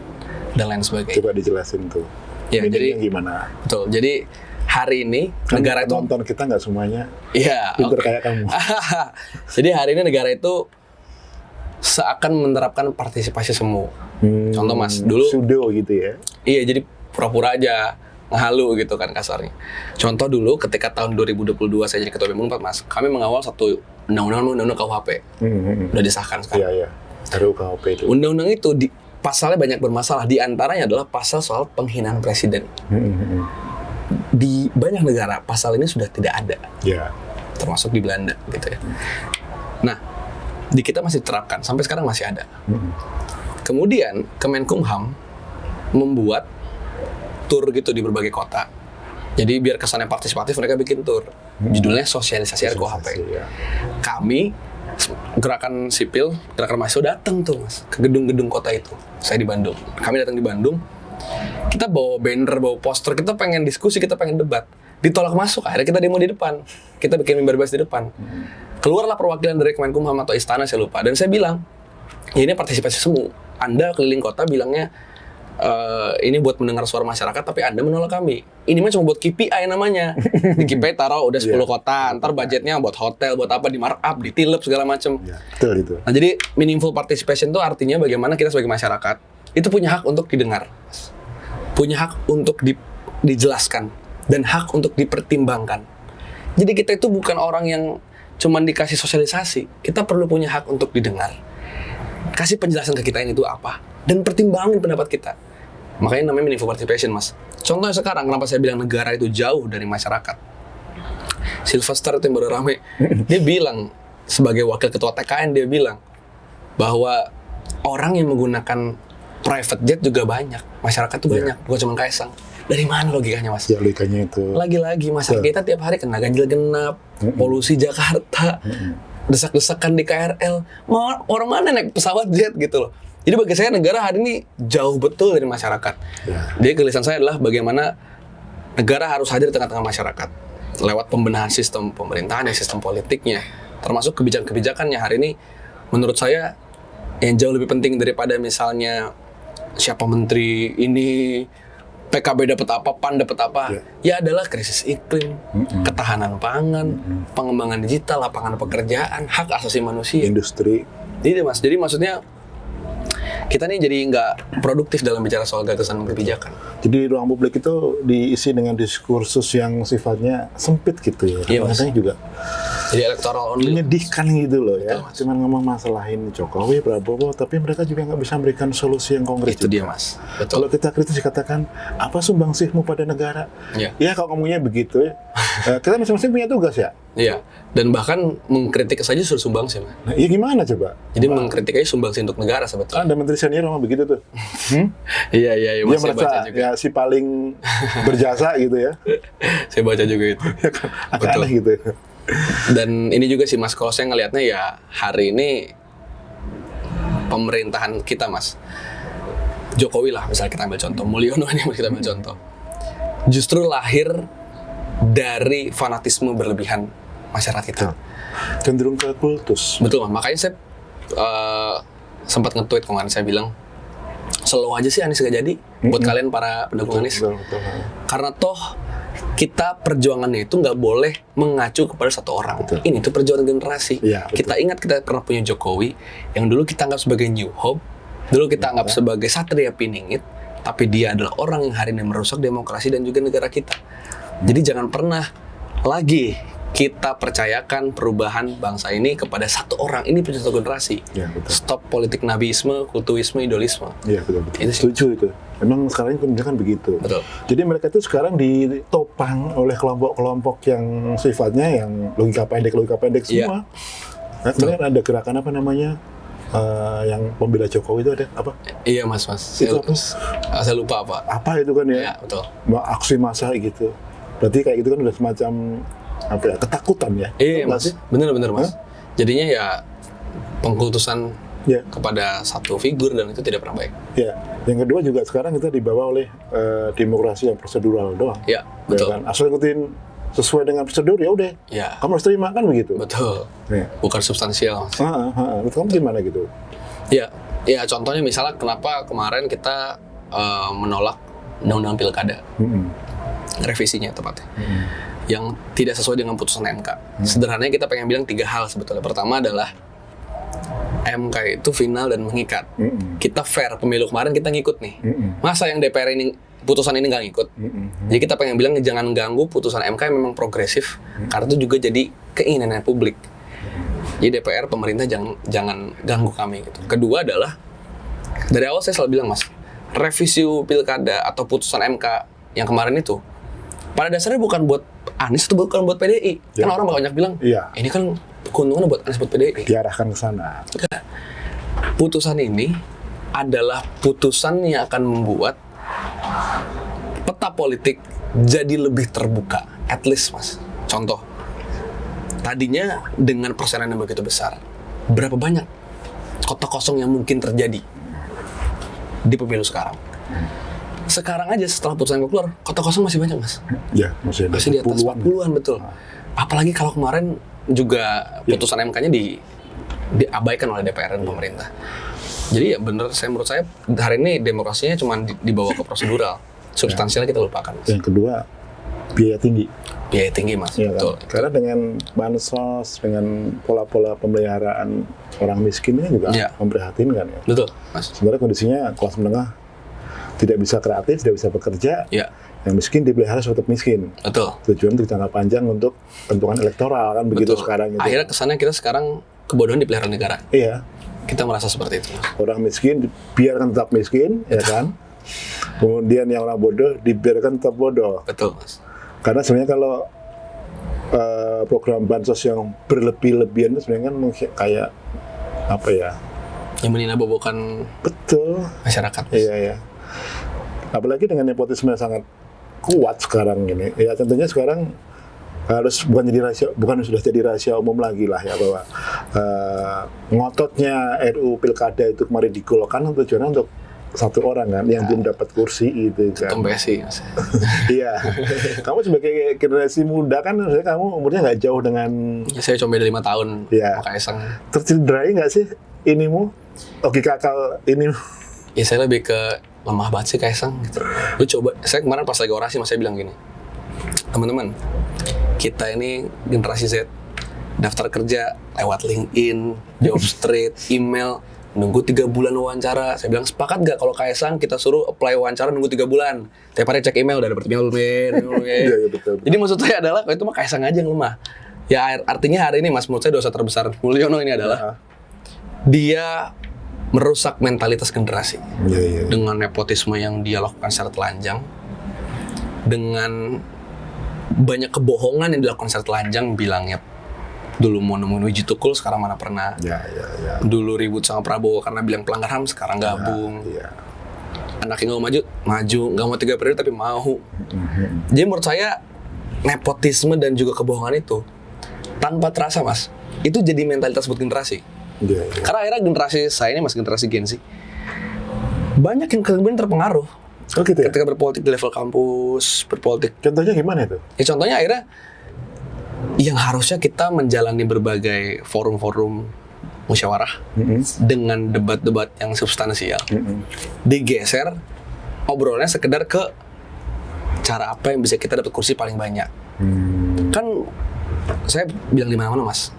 dan lain sebagainya. Coba dijelasin tuh. Ya, Meaningnya jadi gimana? betul. Jadi hari ini Kan negara itu, nonton kita nggak semuanya iya, pinter oke. kayak kamu. Jadi hari ini negara itu seakan menerapkan partisipasi semu. Contoh, Mas, dulu Sudo gitu ya. iya, jadi pura-pura aja ngehalu gitu kan kasarnya. Contoh dulu ketika tahun 2022 saya jadi ketua BEM 4, Mas, kami mengawal satu undang-undang KUHP. Udah disahkan sekarang. Iya. RUU KUHP itu. Undang-undang itu pasalnya banyak bermasalah. Di antaranya adalah pasal soal penghinaan presiden. Di banyak negara pasal ini sudah tidak ada, Ya. termasuk di Belanda gitu ya. Nah, di kita masih diterapkan, sampai sekarang masih ada. Kemudian Kemenkumham membuat tour gitu di berbagai kota. Jadi biar kesannya partisipatif, mereka bikin tour. Judulnya Sosialisasi RKUHP. Ya. Kami gerakan sipil, gerakan mahasiswa datang tuh, Mas, ke gedung-gedung kota itu. Saya di Bandung. Kami datang di Bandung. Kita bawa banner, bawa poster, kita pengen diskusi, kita pengen debat. Ditolak masuk, akhirnya kita demo di depan. Kita bikin mimbar bebas di depan. Keluarlah perwakilan dari Kemenkumham atau istana, saya lupa. Dan saya bilang, ya ini partisipasi semu. Anda keliling kota bilangnya, ini buat mendengar suara masyarakat, tapi Anda menolak kami. Ini mah cuma buat KPI namanya. Di KPI taruh udah 10 kota, ntar budgetnya buat hotel, buat apa, di markup, ditilep segala macem. Ya, betul itu. Nah, jadi meaningful participation itu artinya bagaimana kita sebagai masyarakat itu punya hak untuk didengar, punya hak untuk dijelaskan, dan hak untuk dipertimbangkan. Jadi kita itu bukan orang yang cuman dikasih sosialisasi, kita perlu punya hak untuk didengar. Kasih penjelasan ke kita ini itu apa, dan pertimbangin pendapat kita. Makanya namanya meaningful participation, Mas. Contohnya sekarang, kenapa saya bilang negara itu jauh dari masyarakat. Sylvester itu yang baru rame, dia bilang, sebagai wakil ketua TKN, dia bilang, bahwa orang yang menggunakan private jet juga banyak. Masyarakat tuh banyak, bukan cuma Kaisang. Dari mana logikanya, Mas? Ya, logikanya itu. Lagi-lagi, masyarakat kita tiap hari kena ganjil genap, polusi Jakarta, desak-desakan di KRL. Mau orang mana naik pesawat jet gitu loh. Jadi bagi saya negara hari ini jauh betul dari masyarakat. Ya. Jadi kegelisahan saya adalah bagaimana negara harus hadir di tengah-tengah masyarakat lewat pembenahan sistem pemerintahan, sistem politiknya, termasuk kebijakan-kebijakannya. Hari ini menurut saya yang jauh lebih penting daripada misalnya siapa menteri ini, PKB dapat apa, PAN dapat apa, ya adalah krisis iklim, ketahanan pangan, pengembangan digital, lapangan pekerjaan, hak asasi manusia. Industri. Jadi, Mas, jadi maksudnya kita nih jadi nggak produktif dalam bicara soal gagasan kebijakan. Jadi ruang publik itu diisi dengan diskursus yang sifatnya sempit gitu ya. Iya, Mas. Kadang-kadang juga Jadi electoral only. Menyedihkan gitu loh ya. Betul, Cuman ngomong masalahin Jokowi, Prabowo, tapi mereka juga nggak bisa memberikan solusi yang konkret. Itu juga. dia Mas. Betul. Kalau kita kritis dikatakan apa sumbangsihmu pada negara? Iya. Ya kalau ngomongnya begitu ya, kita masing-masing punya tugas ya. Iya. Dan bahkan mengkritik saja suruh sumbang sih, Mas. Nah, iya gimana coba? Jadi mengkritik aja sumbangsi untuk negara sebetulnya. Ada menteri senior ngomong begitu tuh. Iya, Dia Mas, saya baca merasa juga. ya si paling berjasa gitu ya. Saya baca juga itu. Agak Betul. aneh gitu. Dan ini juga sih Mas, kalau saya ngelihatnya ya hari ini pemerintahan kita Mas, Jokowi lah misalnya kita ambil contoh, Mulyono ini kita ambil contoh, justru lahir dari fanatisme berlebihan masyarakat kita. Cenderung ke kultus. Betul Mas, makanya saya sempat nge-tweet kemarin, saya bilang slow aja sih Anies gak jadi buat kalian para pendukung Anies. Betul, betul. Karena toh kita perjuangannya itu nggak boleh mengacu kepada satu orang. Betul. Ini tuh perjuangan generasi. Iya, betul. Kita ingat kita pernah punya Jokowi yang dulu kita anggap sebagai New Hope, dulu kita anggap sebagai Satria Piningit, tapi dia adalah orang yang hari ini merusak demokrasi dan juga negara kita. Jadi jangan pernah lagi kita percayakan perubahan bangsa ini kepada satu orang. Ini satu generasi. Iya, betul. Stop politik nabiisme, kultuisme, idolisme. Iya, betul. Itu sih. Setuju itu. Memang sekarang kebijakan begitu. Betul. Jadi mereka itu sekarang ditopang oleh kelompok-kelompok yang sifatnya yang logika pendek Iya. semua. Nah, kemudian ada gerakan apa namanya yang pembela Jokowi itu ada apa? Iya Mas. Itu apa? Saya lupa apa. Apa itu kan ya? Iya, betul. Aksi massa gitu. Berarti kayak gitu kan udah semacam apa ya? Ketakutan ya? Iya Betul nggak Mas, sih? bener Mas. Jadinya ya pengkultusan Ya. kepada satu figur dan itu tidak pernah baik. Ya. Yang kedua juga sekarang kita dibawa oleh demokrasi yang prosedural doang. Ya, Ya betul. kan? Asal ikutin sesuai dengan prosedur ya udah. Ya, Kamu harus terima kan begitu. betul. Ya. Bukan substansial Mas. Menurut kamu gimana gitu? Ya, contohnya misalnya kenapa kemarin kita menolak undang-undang pilkada, revisinya tepatnya, yang tidak sesuai dengan putusan MK. Sederhananya kita pengen bilang 3 hal sebetulnya. Pertama adalah MK itu final dan mengikat. Kita fair, pemilu kemarin kita ngikut nih. Masa yang DPR ini putusan ini nggak ngikut? Jadi kita pengen bilang jangan ganggu putusan MK yang memang progresif, karena itu juga jadi keinginan publik. Jadi DPR, pemerintah jangan ganggu kami gitu. Kedua adalah dari awal saya selalu bilang Mas, revisi pilkada atau putusan MK yang kemarin itu pada dasarnya bukan buat Anies, itu bukan buat PDI. Ya. Kan orang banyak bilang, Iya. ini kan keuntungannya buat Anies, buat PDI. Diarahkan ke sana. Putusan ini adalah putusan yang akan membuat peta politik jadi lebih terbuka, at least Mas. Contoh, tadinya dengan persenan yang begitu besar, berapa banyak kota kosong yang mungkin terjadi di pemilu sekarang? Sekarang aja setelah putusan yang keluar, kota kosong masih banyak Mas. Ya, masih Masih di atas puluhan. 40-an, betul. Apalagi kalau kemarin juga putusan MK-nya diabaikan oleh DPR dan pemerintah. Jadi ya bener, menurut saya hari ini demokrasinya cuma dibawa ke prosedural. Substansialnya kita lupakan Mas. Yang kedua, biaya tinggi. Biaya tinggi Mas, Ya, betul. kan? Karena dengan bansos, dengan pola-pola pemeliharaan orang miskin ini juga Iya. memprihatinkan ya. Betul Mas. Sebenarnya kondisinya kelas menengah tidak bisa kreatif, tidak bisa bekerja. Ya, Yang miskin dipelihara tetap miskin. betul. Tujuan untuk jangka panjang untuk keuntungan elektoral kan begitu Betul. sekarang itu. Akhirnya kesannya kita sekarang kebodohan dipelihara negara. Iya, Kita merasa seperti itu Mas. orang miskin biarkan tetap miskin, ya kan. Kemudian yang orang bodoh dibiarkan tetap bodoh. Betul Mas. Karena sebenarnya kalau program bansos yang berlebih-lebihan itu sebenarnya kan kayak apa ya? Yang meninabobokan Betul. masyarakat Mas. Iya, iya. Apalagi dengan nepotisme yang sangat kuat sekarang ini. Ya tentunya sekarang harus bukan sudah jadi rahasia umum lagi lah ya bahwa ngototnya RUU Pilkada itu kemarin digolkan tujuannya untuk satu orang kan yang belum dapat kursi itu kan. Kompesi Mas. Iya. Kamu sebagai generasi muda kan maksudnya kamu umurnya nggak jauh dengan Ya, saya cuma beda 5 tahun Iya. sama Kaisang. tercederai nggak sih inimu? Logika akal ini. Ya saya lebih ke lemah banget sih Kaisang gitu. Lu coba, saya kemarin pas lagi orasi Mas, saya bilang gini, teman-teman, kita ini generasi Z, daftar kerja lewat LinkedIn, Jobstreet, email, nunggu 3 bulan wawancara. Saya bilang, sepakat gak kalau Kaisang kita suruh apply wawancara nunggu 3 bulan? Tiap hari cek email, udah dapet email, Iya, iya, betul. Jadi maksud saya adalah, kalau itu mah Kaisang aja yang lemah. Ya artinya hari ini Mas, menurut saya dosa terbesar Mulyono ini adalah dia merusak mentalitas generasi. Dengan nepotisme yang dia lakukan secara telanjang, dengan banyak kebohongan yang dilakukan secara telanjang, bilangnya dulu mau nemuin Wiji Tukul, sekarang mana pernah. Dulu ribut sama Prabowo karena bilang pelanggar HAM, sekarang gabung. Anaknya nggak maju, nggak mau 3 periode tapi mau. Jadi menurut saya nepotisme dan juga kebohongan itu tanpa terasa Mas, itu jadi mentalitas buat generasi. Karena akhirnya generasi saya ini Mas, generasi Gen Z, banyak yang kemudian terpengaruh ketika berpolitik di level kampus, berpolitik. Contohnya gimana itu? Ya contohnya akhirnya yang harusnya kita menjalani berbagai forum-forum musyawarah dengan debat-debat yang substansial, digeser obrolannya sekedar ke cara apa yang bisa kita dapat kursi paling banyak. Kan saya bilang di mana-mana Mas,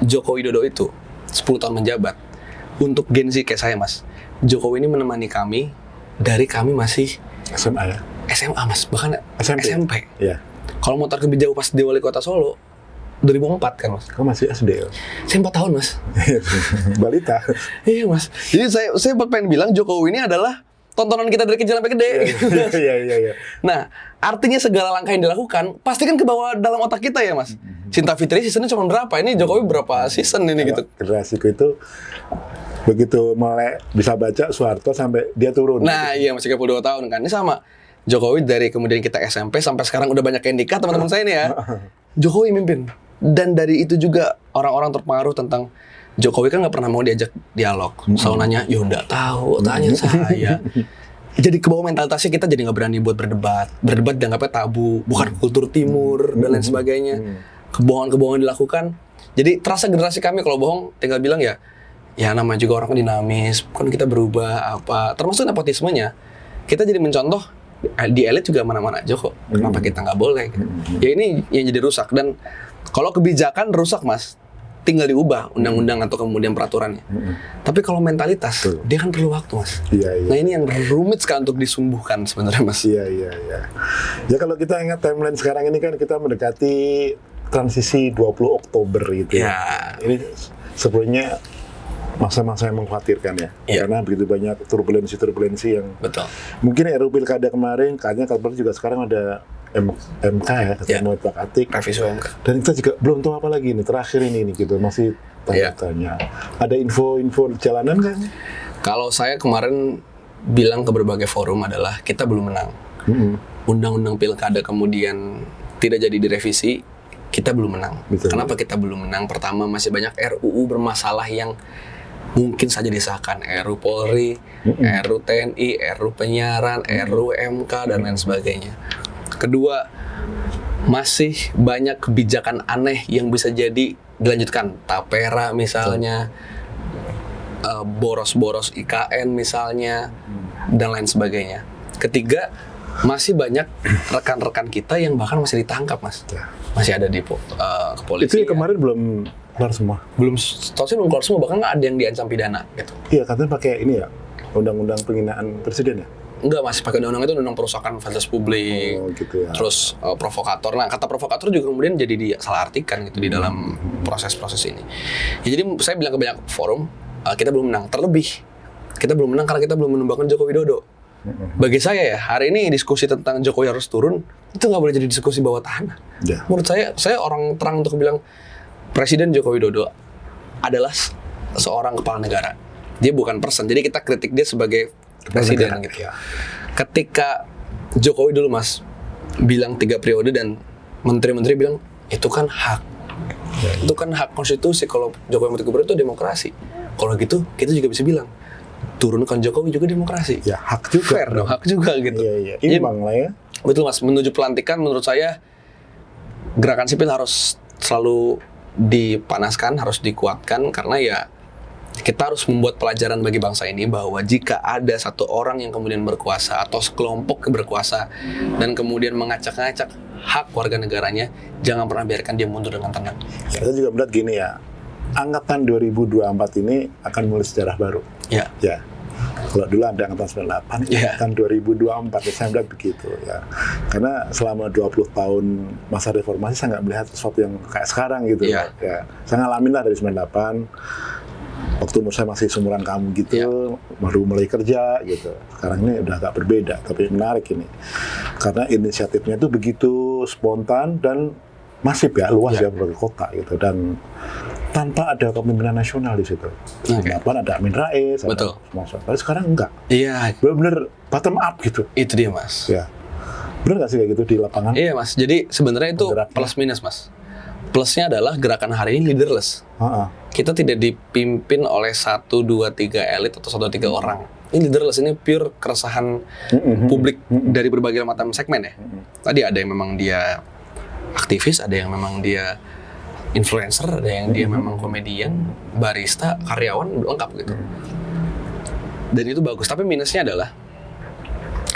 Joko Widodo itu 10 tahun menjabat. Untuk Gen Z kayak saya Mas, Jokowi ini menemani kami dari kami masih SMA ya? SMA Mas, bahkan SMP. Iya. Kalau mau lebih jauh pas di Wali Kota Solo 2004 kan Mas. Kau masih SD ya? Saya 4 tahun Mas. Balita. Iya Mas. Jadi saya pengen bilang Jokowi ini adalah tontonan kita dari kecil sampai gede. Iya. Nah, artinya segala langkah yang dilakukan pasti kan ke bawah dalam otak kita ya Mas. Cinta Fitri seasonnya cuma berapa? Ini Jokowi berapa season ini gitu? Generasiku itu begitu mulai bisa baca Soeharto sampai dia turun. Nah iya masih 32 tahun kan. Ini sama Jokowi dari kemudian kita SMP sampai sekarang udah banyak yang nikah teman-teman saya ini ya. Jokowi mimpin. Dan dari itu juga orang-orang terpengaruh tentang Jokowi kan nggak pernah mau diajak dialog. Selalu nanya, ya nggak tahu, tanya saya. Jadi ke bawah mentalitasnya kita jadi nggak berani buat berdebat. Berdebat dianggapnya tabu, bukan kultur timur dan lain sebagainya. Kebohongan-kebohongan dilakukan. Jadi terasa generasi kami kalau bohong tinggal bilang ya namanya juga orang kan dinamis, kan kita berubah apa. Termasuk nepotismenya. Kita jadi mencontoh di elit juga mana-mana aja kok. Kenapa kita nggak boleh? Gitu. Ya ini yang jadi rusak. Dan kalau kebijakan rusak Mas, tinggal diubah undang-undang atau kemudian peraturannya. Tapi kalau mentalitas, dia kan perlu waktu Mas. Nah ini yang rumit sekali untuk disumbuhkan sebenarnya Mas. Iya. Ya kalau kita ingat timeline sekarang ini kan kita mendekati transisi 20 Oktober gitu ya. Ini sebenarnya masa-masa yang mengkhawatirkan ya. Karena begitu banyak turbulensi yang mungkin RUU Pilkada kemarin, kayaknya kabar juga sekarang ada MK ya, ketemu Pak Atik. Revisi MK. Dan kita juga belum tahu apa lagi nih, terakhir ini gitu, masih tanya-tanya. Ada info-info jalanan kan? Kalau saya kemarin bilang ke berbagai forum adalah kita belum menang. Undang-undang Pilkada kemudian tidak jadi direvisi, kita belum menang. Kenapa kita belum menang? Pertama, masih banyak RUU bermasalah yang mungkin saja disahkan, RUU Polri, RUU TNI, RUU Penyiaran, RUU MK, dan lain sebagainya. Kedua, masih banyak kebijakan aneh yang bisa jadi dilanjutkan. Tapera misalnya, boros-boros IKN misalnya, dan lain sebagainya. Ketiga, masih banyak rekan-rekan kita yang bahkan masih ditangkap Mas. Masih ada di kepolisian. Itu kemarin belum keluar semua? Belum, tahu sih belum keluar semua, bahkan nggak ada yang diancam pidana gitu. Iya, katanya pakai ini ya, undang-undang penghinaan presiden ya? Enggak Mas, pakai undang-undang itu undang perusakan fasilitas publik, gitu ya. Terus provokator. Nah kata provokator juga kemudian jadi disalahartikan gitu di dalam proses-proses ini. Ya, jadi saya bilang ke banyak forum, kita belum menang. Terlebih, kita belum menang karena kita belum menumbangkan Joko Widodo. Bagi saya ya, hari ini diskusi tentang Jokowi harus turun, itu nggak boleh jadi diskusi bawah tanah. Menurut saya orang terang untuk bilang, Presiden Joko Widodo adalah seorang kepala negara. Dia bukan person, jadi kita kritik dia sebagai presiden gitu. Ketika Jokowi dulu Mas bilang 3 periode dan menteri-menteri bilang itu kan hak. Itu kan hak konstitusi, kalau Jokowi mau 3 periode itu demokrasi. Kalau gitu kita juga bisa bilang turunkan Jokowi juga demokrasi. Ya hak juga. Fair dong, hak juga gitu. Iya. Imbang lah ya. Betul Mas, menuju pelantikan menurut saya gerakan sipil harus selalu dipanaskan, harus dikuatkan karena ya kita harus membuat pelajaran bagi bangsa ini bahwa jika ada satu orang yang kemudian berkuasa atau sekelompok berkuasa dan kemudian mengacak-ngacak hak warga negaranya, jangan pernah biarkan dia mundur dengan tenang. Saya juga melihat gini ya, angkatan 2024 ini akan mulai sejarah baru. Ya. Kalau dulu ada angkatan 98, angkatan 2024, saya bilang begitu ya. Karena selama 20 tahun masa reformasi saya nggak melihat sesuatu yang kayak sekarang gitu. Ya, saya ngalamin lah dari 98. Waktu umur saya masih seumuran kamu gitu, baru mulai kerja gitu. Sekarang ini udah agak berbeda, tapi menarik ini. Karena inisiatifnya itu begitu spontan dan masif ya, luas ya berbagai kota gitu. Dan tanpa ada kepemimpinan nasional di situ. Kenapa ada Amin Rais, ada semua. Tapi sekarang enggak. Iya. Benar-benar bottom up gitu. Itu dia, Mas. Ya. Benar nggak sih kayak gitu di lapangan? Iya, Mas. Jadi sebenarnya itu plus minus, Mas. Plusnya adalah gerakan hari ini leaderless. Kita tidak dipimpin oleh 1, 2, 3 elit atau 1, 2, 3 orang. Ini leaderless, ini pure keresahan publik dari berbagai macam segmen ya. Tadi ada yang memang dia aktivis, ada yang memang dia influencer, ada yang dia memang komedian, barista, karyawan, lengkap gitu. Dan itu bagus. Tapi minusnya adalah,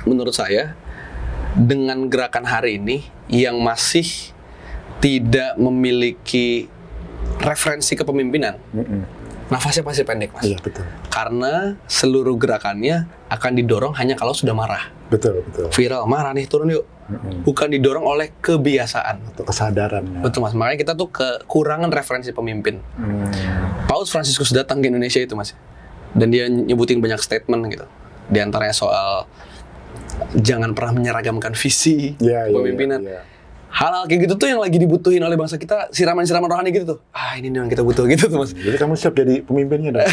menurut saya, dengan gerakan hari ini yang masih tidak memiliki referensi kepemimpinan, nafasnya pasti pendek, Mas. Iya, betul. Karena seluruh gerakannya akan didorong hanya kalau sudah marah. Betul, betul. Viral, marah nih, turun yuk. Bukan didorong oleh kebiasaan. Atau kesadaran. Ya. Betul, Mas. Makanya kita tuh kekurangan referensi pemimpin. Paus Fransiskus datang ke Indonesia itu, Mas. Dan dia nyebutin banyak statement gitu. Di antaranya soal jangan pernah menyeragamkan visi kepemimpinan. Hal-hal kayak gitu tuh yang lagi dibutuhin oleh bangsa kita, siraman-siraman rohani gitu tuh. Ini yang kita butuh gitu tuh, Mas. Jadi kamu siap jadi pemimpinnya dong?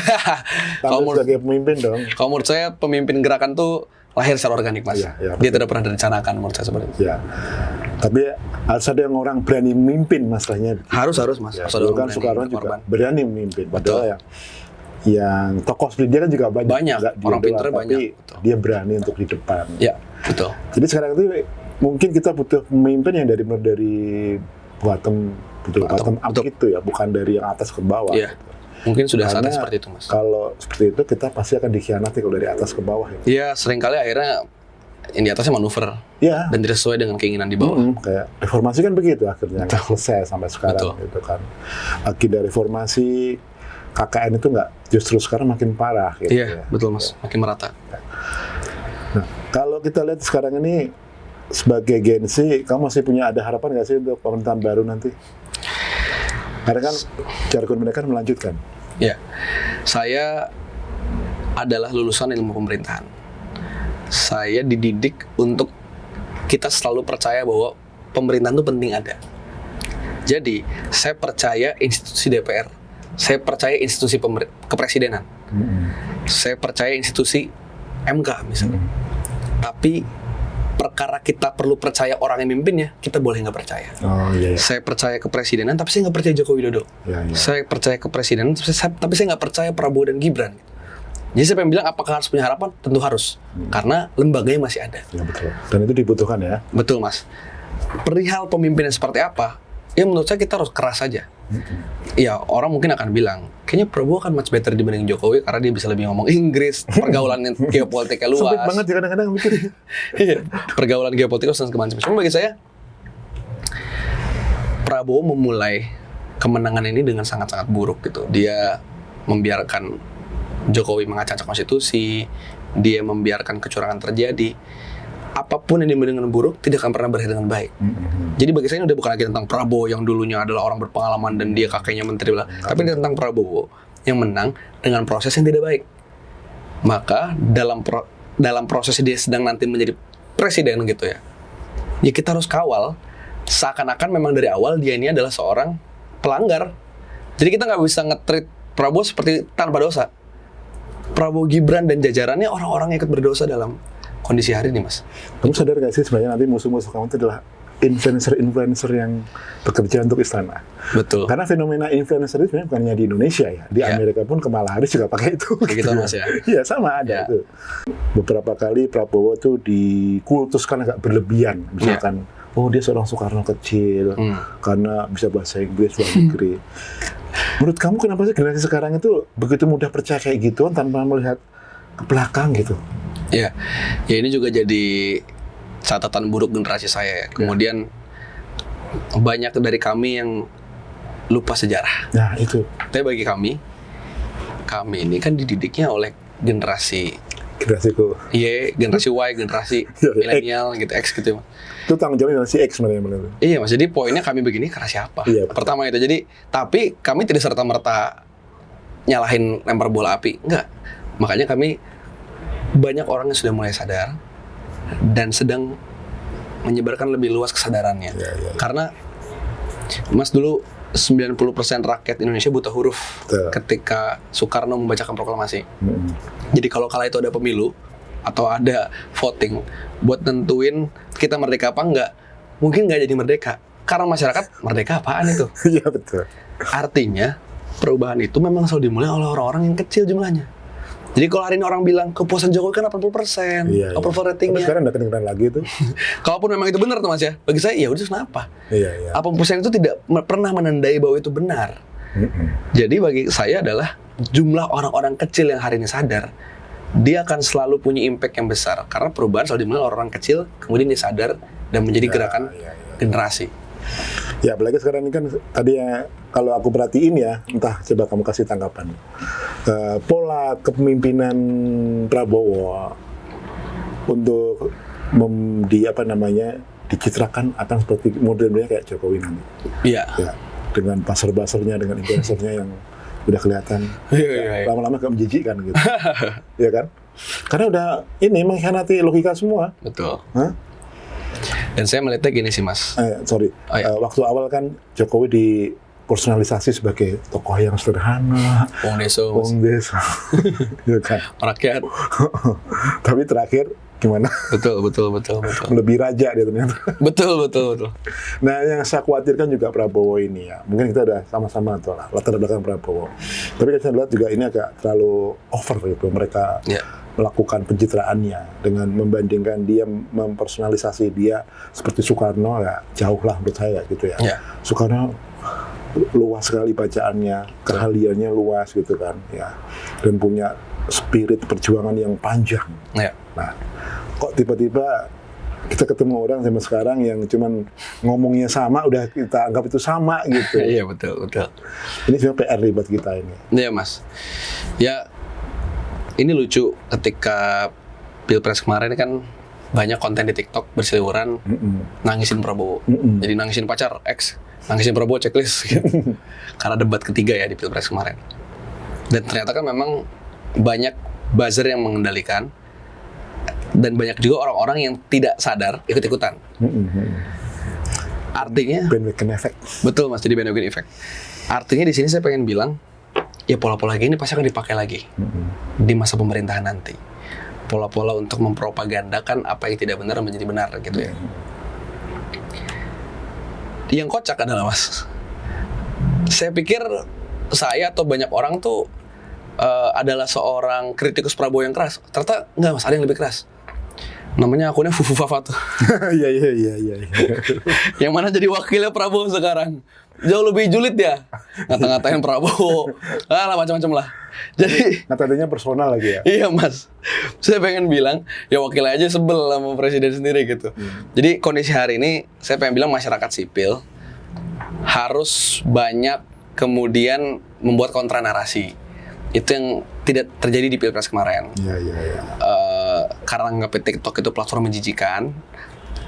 Kamu sebagai pemimpin dong? Kalau menurut saya pemimpin gerakan tuh lahir secara organik, Mas. Dia tidak pernah direncanakan menurut saya seperti itu. Ya. Tapi harus ada yang orang berani memimpin masalahnya. Harus, Mas. Harus ada kan Soekarno juga berani memimpin. Padahal yang tokoh seperti dia kan juga banyak. Orang pintar banyak. Tapi dia berani untuk di depan. Ya, betul. Jadi sekarang itu mungkin kita butuh pemimpin yang dari bottom up gitu ya, bukan dari yang atas ke bawah. Iya. Mungkin sudah saatnya seperti itu, Mas. Kalau seperti itu kita pasti akan dikhianati kalau dari atas ke bawah. Iya, seringkali akhirnya yang di atasnya manuver. Iya. Dan tidak sesuai dengan keinginan di bawah. Kayak reformasi kan begitu akhirnya, nggak selesai sampai sekarang gitu kan. Agenda reformasi KKN itu justru sekarang makin parah gitu. Iya, betul, Mas. Makin merata. Nah, kalau kita lihat sekarang ini sebagai Gen Z, kamu masih punya ada harapan nggak sih untuk pemerintahan baru nanti? Karena kan jargon mereka melanjutkan. Ya, saya adalah lulusan ilmu pemerintahan. Saya dididik untuk kita selalu percaya bahwa pemerintahan itu penting ada. Jadi, saya percaya institusi DPR, saya percaya institusi kepresidenan, saya percaya institusi MK misalnya. Tapi perkara kita perlu percaya orang yang mimpinnya, kita boleh nggak percaya. Saya percaya kepresidenan, tapi saya nggak percaya Joko Widodo. Saya percaya kepresidenan, tapi saya nggak percaya Prabowo dan Gibran. Jadi saya pengen bilang, apakah harus punya harapan? Tentu harus, karena lembaganya masih ada. Ya, betul. Dan itu dibutuhkan ya. Betul, Mas. Perihal pemimpinnya seperti apa, ya menurut saya kita harus keras saja. Ya, orang mungkin akan bilang, kayaknya Prabowo kan much better dibanding Jokowi karena dia bisa lebih ngomong Inggris, pergaulan geopolitiknya luas. Sempit banget ya kadang-kadang mikir. Iya, pergaulan geopolitik dan kemana-mana. Cuma bagi saya, Prabowo memulai kemenangan ini dengan sangat-sangat buruk gitu. Dia membiarkan Jokowi mengacak konstitusi, dia membiarkan kecurangan terjadi. Apapun yang dimulai dengan buruk tidak akan pernah berakhir dengan baik. Jadi bagi saya ini udah bukan lagi tentang Prabowo yang dulunya adalah orang berpengalaman dan dia kakeknya menteri lah, tapi ini tentang Prabowo yang menang dengan proses yang tidak baik. Maka dalam proses dia sedang nanti menjadi presiden gitu ya. Ya kita harus kawal seakan-akan memang dari awal dia ini adalah seorang pelanggar. Jadi kita nggak bisa nge-treat Prabowo seperti tanpa dosa. Prabowo, Gibran dan jajarannya orang-orang yang ikut berdosa dalam kondisi hari ini, Mas. Kamu sadar gak sih sebenarnya nanti musuh-musuh kamu itu adalah influencer-influencer yang bekerja untuk istana? Betul. Karena fenomena influencer itu sebenarnya bukan hanya di Indonesia ya. Di Amerika pun Kamala Harris juga pakai itu. Gitu, Mas ya? Iya, sama ada itu. Beberapa kali Prabowo tuh dikultuskan agak berlebihan. Misalkan, dia seorang Soekarno kecil, karena bisa bahasa Inggris, luar negeri. Menurut kamu kenapa sih generasi sekarang itu begitu mudah percaya kayak gituan tanpa melihat ke belakang gitu? Ya ini juga jadi catatan buruk generasi saya. Kemudian banyak dari kami yang lupa sejarah. Nah itu. Tapi bagi kami ini kan dididiknya oleh generasi Generasiku. Y, generasi Y, generasi Iya, milenial gitu, X gitu. Itu tanggung jawab generasi X sebenarnya menurut. Iya Mas, jadi poinnya kami begini karena siapa? Iya, betul. Pertama itu, jadi tapi kami tidak serta-merta nyalahin lempar bola api, enggak. Makanya kami banyak orang yang sudah mulai sadar dan sedang menyebarkan lebih luas kesadarannya. Iya. Karena Mas dulu 90% rakyat Indonesia buta huruf Betul. ketika Soekarno membacakan proklamasi. Mm-mm. Jadi kalau kala itu ada pemilu atau ada voting buat nentuin kita merdeka apa enggak, mungkin nggak jadi merdeka. Karena masyarakat merdeka apaan itu? Iya betul. Artinya perubahan itu memang selalu dimulai oleh orang-orang yang kecil jumlahnya. Jadi kalau hari ini orang bilang kepuasan Jokowi kan 80%, Iya. approval Tapi ratingnya. sekarang udah kedengeran lagi tuh. Kalaupun memang itu benar tuh Mas ya, bagi saya ya udah kenapa? Iya. 80% itu tidak pernah menandai bahwa itu benar. Mm-mm. Jadi bagi saya adalah jumlah orang-orang kecil yang hari ini sadar, dia akan selalu punya impact yang besar. Karena perubahan selalu dimulai oleh orang kecil, kemudian dia sadar dan menjadi gerakan Iya. generasi. Ya apalagi sekarang ini kan tadi ya, kalau aku perhatiin ya, entah coba kamu kasih tanggapan. Pola kepemimpinan Prabowo untuk dicitrakan akan seperti modelnya kayak Jokowi nanti. Iya. Ya, dengan pasar-pasarnya, dengan influencernya yang udah kelihatan Iya. lama-lama agak menjijikkan gitu. Ya kan? Karena udah ini mengkhianati logika semua. Betul. Hah? Dan saya melihatnya gini sih Mas. Sorry. Oh, iya. Waktu awal kan Jokowi dipersonalisasi sebagai tokoh yang sederhana, Wong Deso, Mas. wong desa, ya kan. Rakyat. Tapi terakhir gimana? Betul. Lebih raja dia ternyata. Betul. Nah, yang saya khawatirkan juga Prabowo ini ya. Mungkin kita udah sama-sama tahu lah latar belakang Prabowo. Tapi kan saya lihat juga ini agak terlalu over gitu. Mereka Ya. melakukan pencitraannya dengan membandingkan dia mempersonalisasi dia seperti Soekarno, ya jauh lah menurut saya gitu ya. Ya. Soekarno luas sekali bacaannya, keahliannya luas gitu kan ya, dan punya spirit perjuangan yang panjang. Ya. Nah, kok tiba-tiba kita ketemu orang sama sekarang yang cuman ngomongnya sama, udah kita anggap itu sama gitu. Iya, betul. Ini sebenarnya PR nih buat kita ini. Iya Mas. Ya, ini lucu ketika Pilpres kemarin kan banyak konten di TikTok berseliweran nangisin Prabowo. Jadi nangisin pacar X, nangisin Prabowo checklist gitu. Karena debat ketiga ya di Pilpres kemarin. Dan ternyata kan memang banyak buzzer yang mengendalikan dan banyak juga orang-orang yang tidak sadar ikut-ikutan. Artinya Bandwagon effect. betul Mas, jadi bandwagon effect. Artinya di sini saya pengen bilang, ya pola-pola gini pasti akan dipakai lagi di masa pemerintahan nanti. Pola-pola untuk mempropagandakan apa yang tidak benar menjadi benar gitu ya. Yang kocak adalah Mas, saya pikir saya atau banyak orang tuh adalah seorang kritikus Prabowo yang keras. Ternyata enggak Mas, ada yang lebih keras. Namanya akunnya Fufu Fafa tuh. Iya. Yang mana jadi wakilnya Prabowo sekarang. Jauh lebih julid ya. Ngata-ngatain Prabowo. Lah macam-macam lah. Jadi Tadinya personal lagi ya. iya Mas, saya pengen bilang ya wakilnya aja sebel sama presiden sendiri gitu. Jadi kondisi hari ini saya pengen bilang masyarakat sipil harus banyak kemudian membuat kontra narasi. Itu yang tidak terjadi di Pilpres kemarin. Iya. Karena anggap TikTok itu platform menjijikan,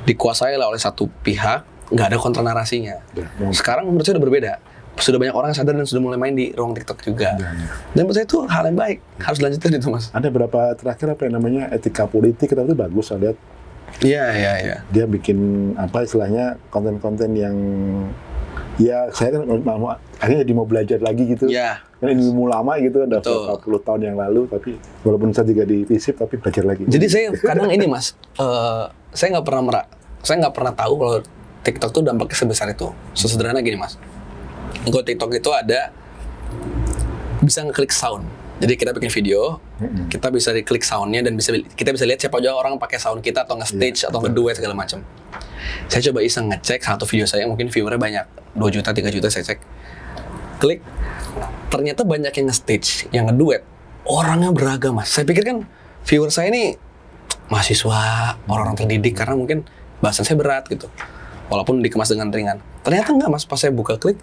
dikuasai lah oleh satu pihak, nggak ada kontra narasinya. Sekarang menurut saya udah berbeda. Sudah banyak orang yang sadar dan sudah mulai main di ruang TikTok juga. Dan menurut saya itu hal yang baik, harus dilanjutkan itu Mas. Ada berapa terakhir apa yang namanya etika politik, tapi itu bagus saya lihat. Iya. Dia bikin apa istilahnya konten-konten yang ya saya kan akhirnya jadi mau belajar lagi gitu. Iya. Kan ini ilmu lama gitu, udah Betul. berapa puluh tahun yang lalu, tapi walaupun saya juga di FISIP tapi belajar lagi. Jadi saya kadang ini Mas, saya nggak pernah tahu kalau TikTok tuh dampaknya sebesar itu. Sesederhana gini Mas, kalau TikTok itu ada bisa ngeklik sound. Jadi kita bikin video, kita bisa diklik soundnya dan kita bisa lihat siapa aja orang pakai sound kita atau nge-stage atau nge-duet segala macam. Saya coba iseng ngecek satu video saya, mungkin viewernya banyak, 2 juta, 3 juta, saya cek. Klik, ternyata banyak yang nge-stage, yang nge-duet. Orangnya beragam Mas. Saya pikir kan viewer saya ini mahasiswa, orang-orang terdidik karena mungkin bahasan saya berat gitu. Walaupun dikemas dengan ringan. Ternyata enggak Mas, pas saya buka klik,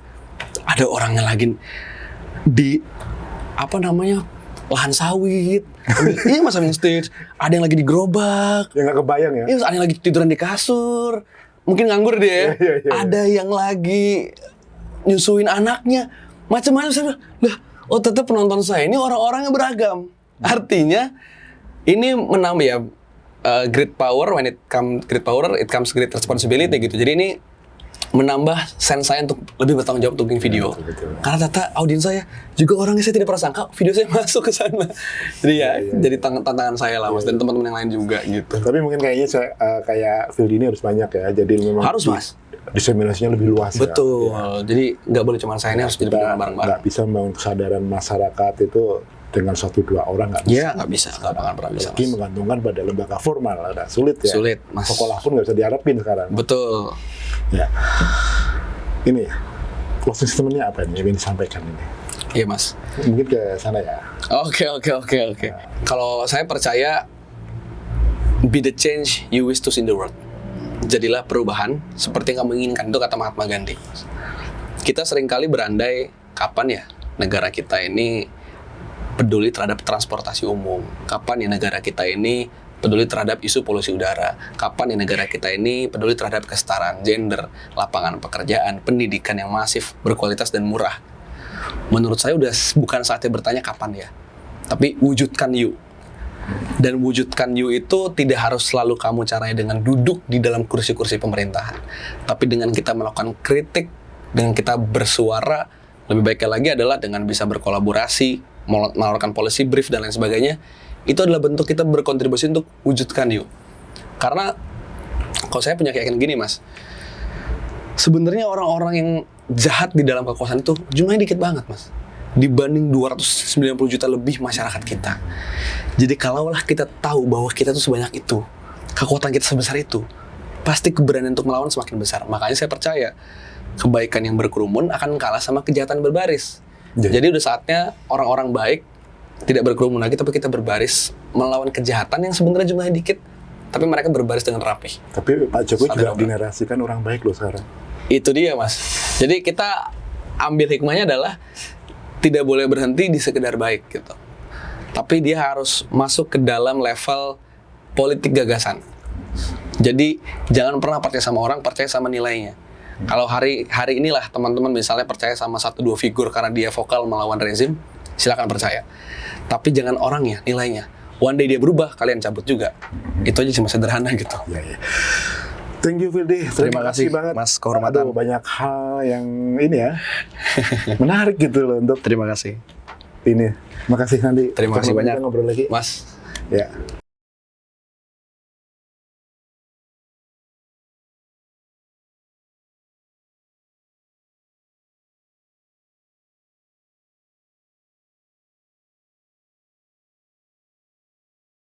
ada orangnya lagi di lahan sawit, Iya Mas, ambil stage. Ada yang lagi digerobak. Ya nggak kebayang ya. Iya, ada yang lagi tiduran di kasur. Mungkin nganggur dia. Iya. Ada yang lagi nyusuin anaknya. Macam-macam. Saya bilang, lah, oh tetap penonton saya ini orang-orangnya beragam. Artinya ini menambah ya great power, when it comes great power, it comes great responsibility gitu. Jadi ini menambah sense saya untuk lebih bertanggung jawab untuk bikin video. Betul. Karena ternyata audiens saya juga orangnya saya tidak pernah sangka video saya masuk ke sana. Jadi ya, jadi tantangan saya lah Mas, dan teman-teman yang lain juga gitu. Tapi mungkin kayaknya kayak field ini harus banyak ya. Jadi memang Harus Mas. Diseminasinya lebih luas Betul. ya. Jadi nggak boleh cuma saya, ini harus jadi Kita bareng-bareng. nggak bisa membangun kesadaran masyarakat itu dengan 1-2 orang nggak bisa. Iya, nggak bisa. Nggak akan pernah bisa, Lagi Mas. menggantungkan pada lembaga formal, agak sulit ya. Sulit, Mas. Sekolah pun nggak bisa diharapin sekarang. Betul. Ya. Ini ya, closing statement-nya apa ini yang ingin disampaikan ini? Iya, Mas. Mungkin ke sana ya. Oke. Kalau saya percaya, be the change you wish to see in the world. Jadilah perubahan seperti yang kamu inginkan. Itu kata Mahatma Gandhi. Kita seringkali berandai kapan ya negara kita ini peduli terhadap transportasi umum. Kapan ya negara kita ini peduli terhadap isu polusi udara. Kapan ya negara kita ini peduli terhadap kesetaraan gender, lapangan pekerjaan, pendidikan yang masif, berkualitas dan murah. Menurut saya udah bukan saatnya bertanya kapan ya, tapi wujudkan you. Dan wujudkan you itu tidak harus selalu kamu caranya dengan duduk di dalam kursi-kursi pemerintahan, tapi dengan kita melakukan kritik, dengan kita bersuara. Lebih baiknya lagi adalah dengan bisa berkolaborasi, menawarkan policy brief dan lain sebagainya. Itu adalah bentuk kita berkontribusi untuk wujudkan you. Karena kalau saya punya keyakinan gini Mas, sebenarnya orang-orang yang jahat di dalam kekuasaan itu jumlahnya dikit banget Mas, dibanding 290 juta lebih masyarakat kita. Jadi kalaulah kita tahu bahwa kita tuh sebanyak itu, kekuatan kita sebesar itu, pasti keberanian untuk melawan semakin besar. Makanya saya percaya kebaikan yang berkerumun akan kalah sama kejahatan berbaris. Jadi udah saatnya orang-orang baik tidak berkerumun lagi, tapi kita berbaris melawan kejahatan yang sebenarnya jumlahnya dikit, tapi mereka berbaris dengan rapi. Tapi Pak Jokowi Sampai juga berapa? dinarasikan orang baik loh sekarang. Itu dia Mas. Jadi kita ambil hikmahnya adalah tidak boleh berhenti di sekedar baik gitu. Tapi dia harus masuk ke dalam level politik gagasan. Jadi jangan pernah percaya sama orang, percaya sama nilainya. Kalau hari inilah teman-teman misalnya percaya sama 1-2 figur karena dia vokal melawan rezim, silakan percaya. Tapi jangan orangnya, nilainya. One day dia berubah, kalian cabut juga. Itu aja cuma sederhana gitu. Ya. Thank you Firdy, Terima kasih, banget Mas, kehormatan. Aduh, banyak hal yang ini ya menarik gitu loh untuk Terima kasih. ini. Makasih nanti. Terima kasih Kapan-kapan banyak. kita ngobrol lagi. Mas. Ya.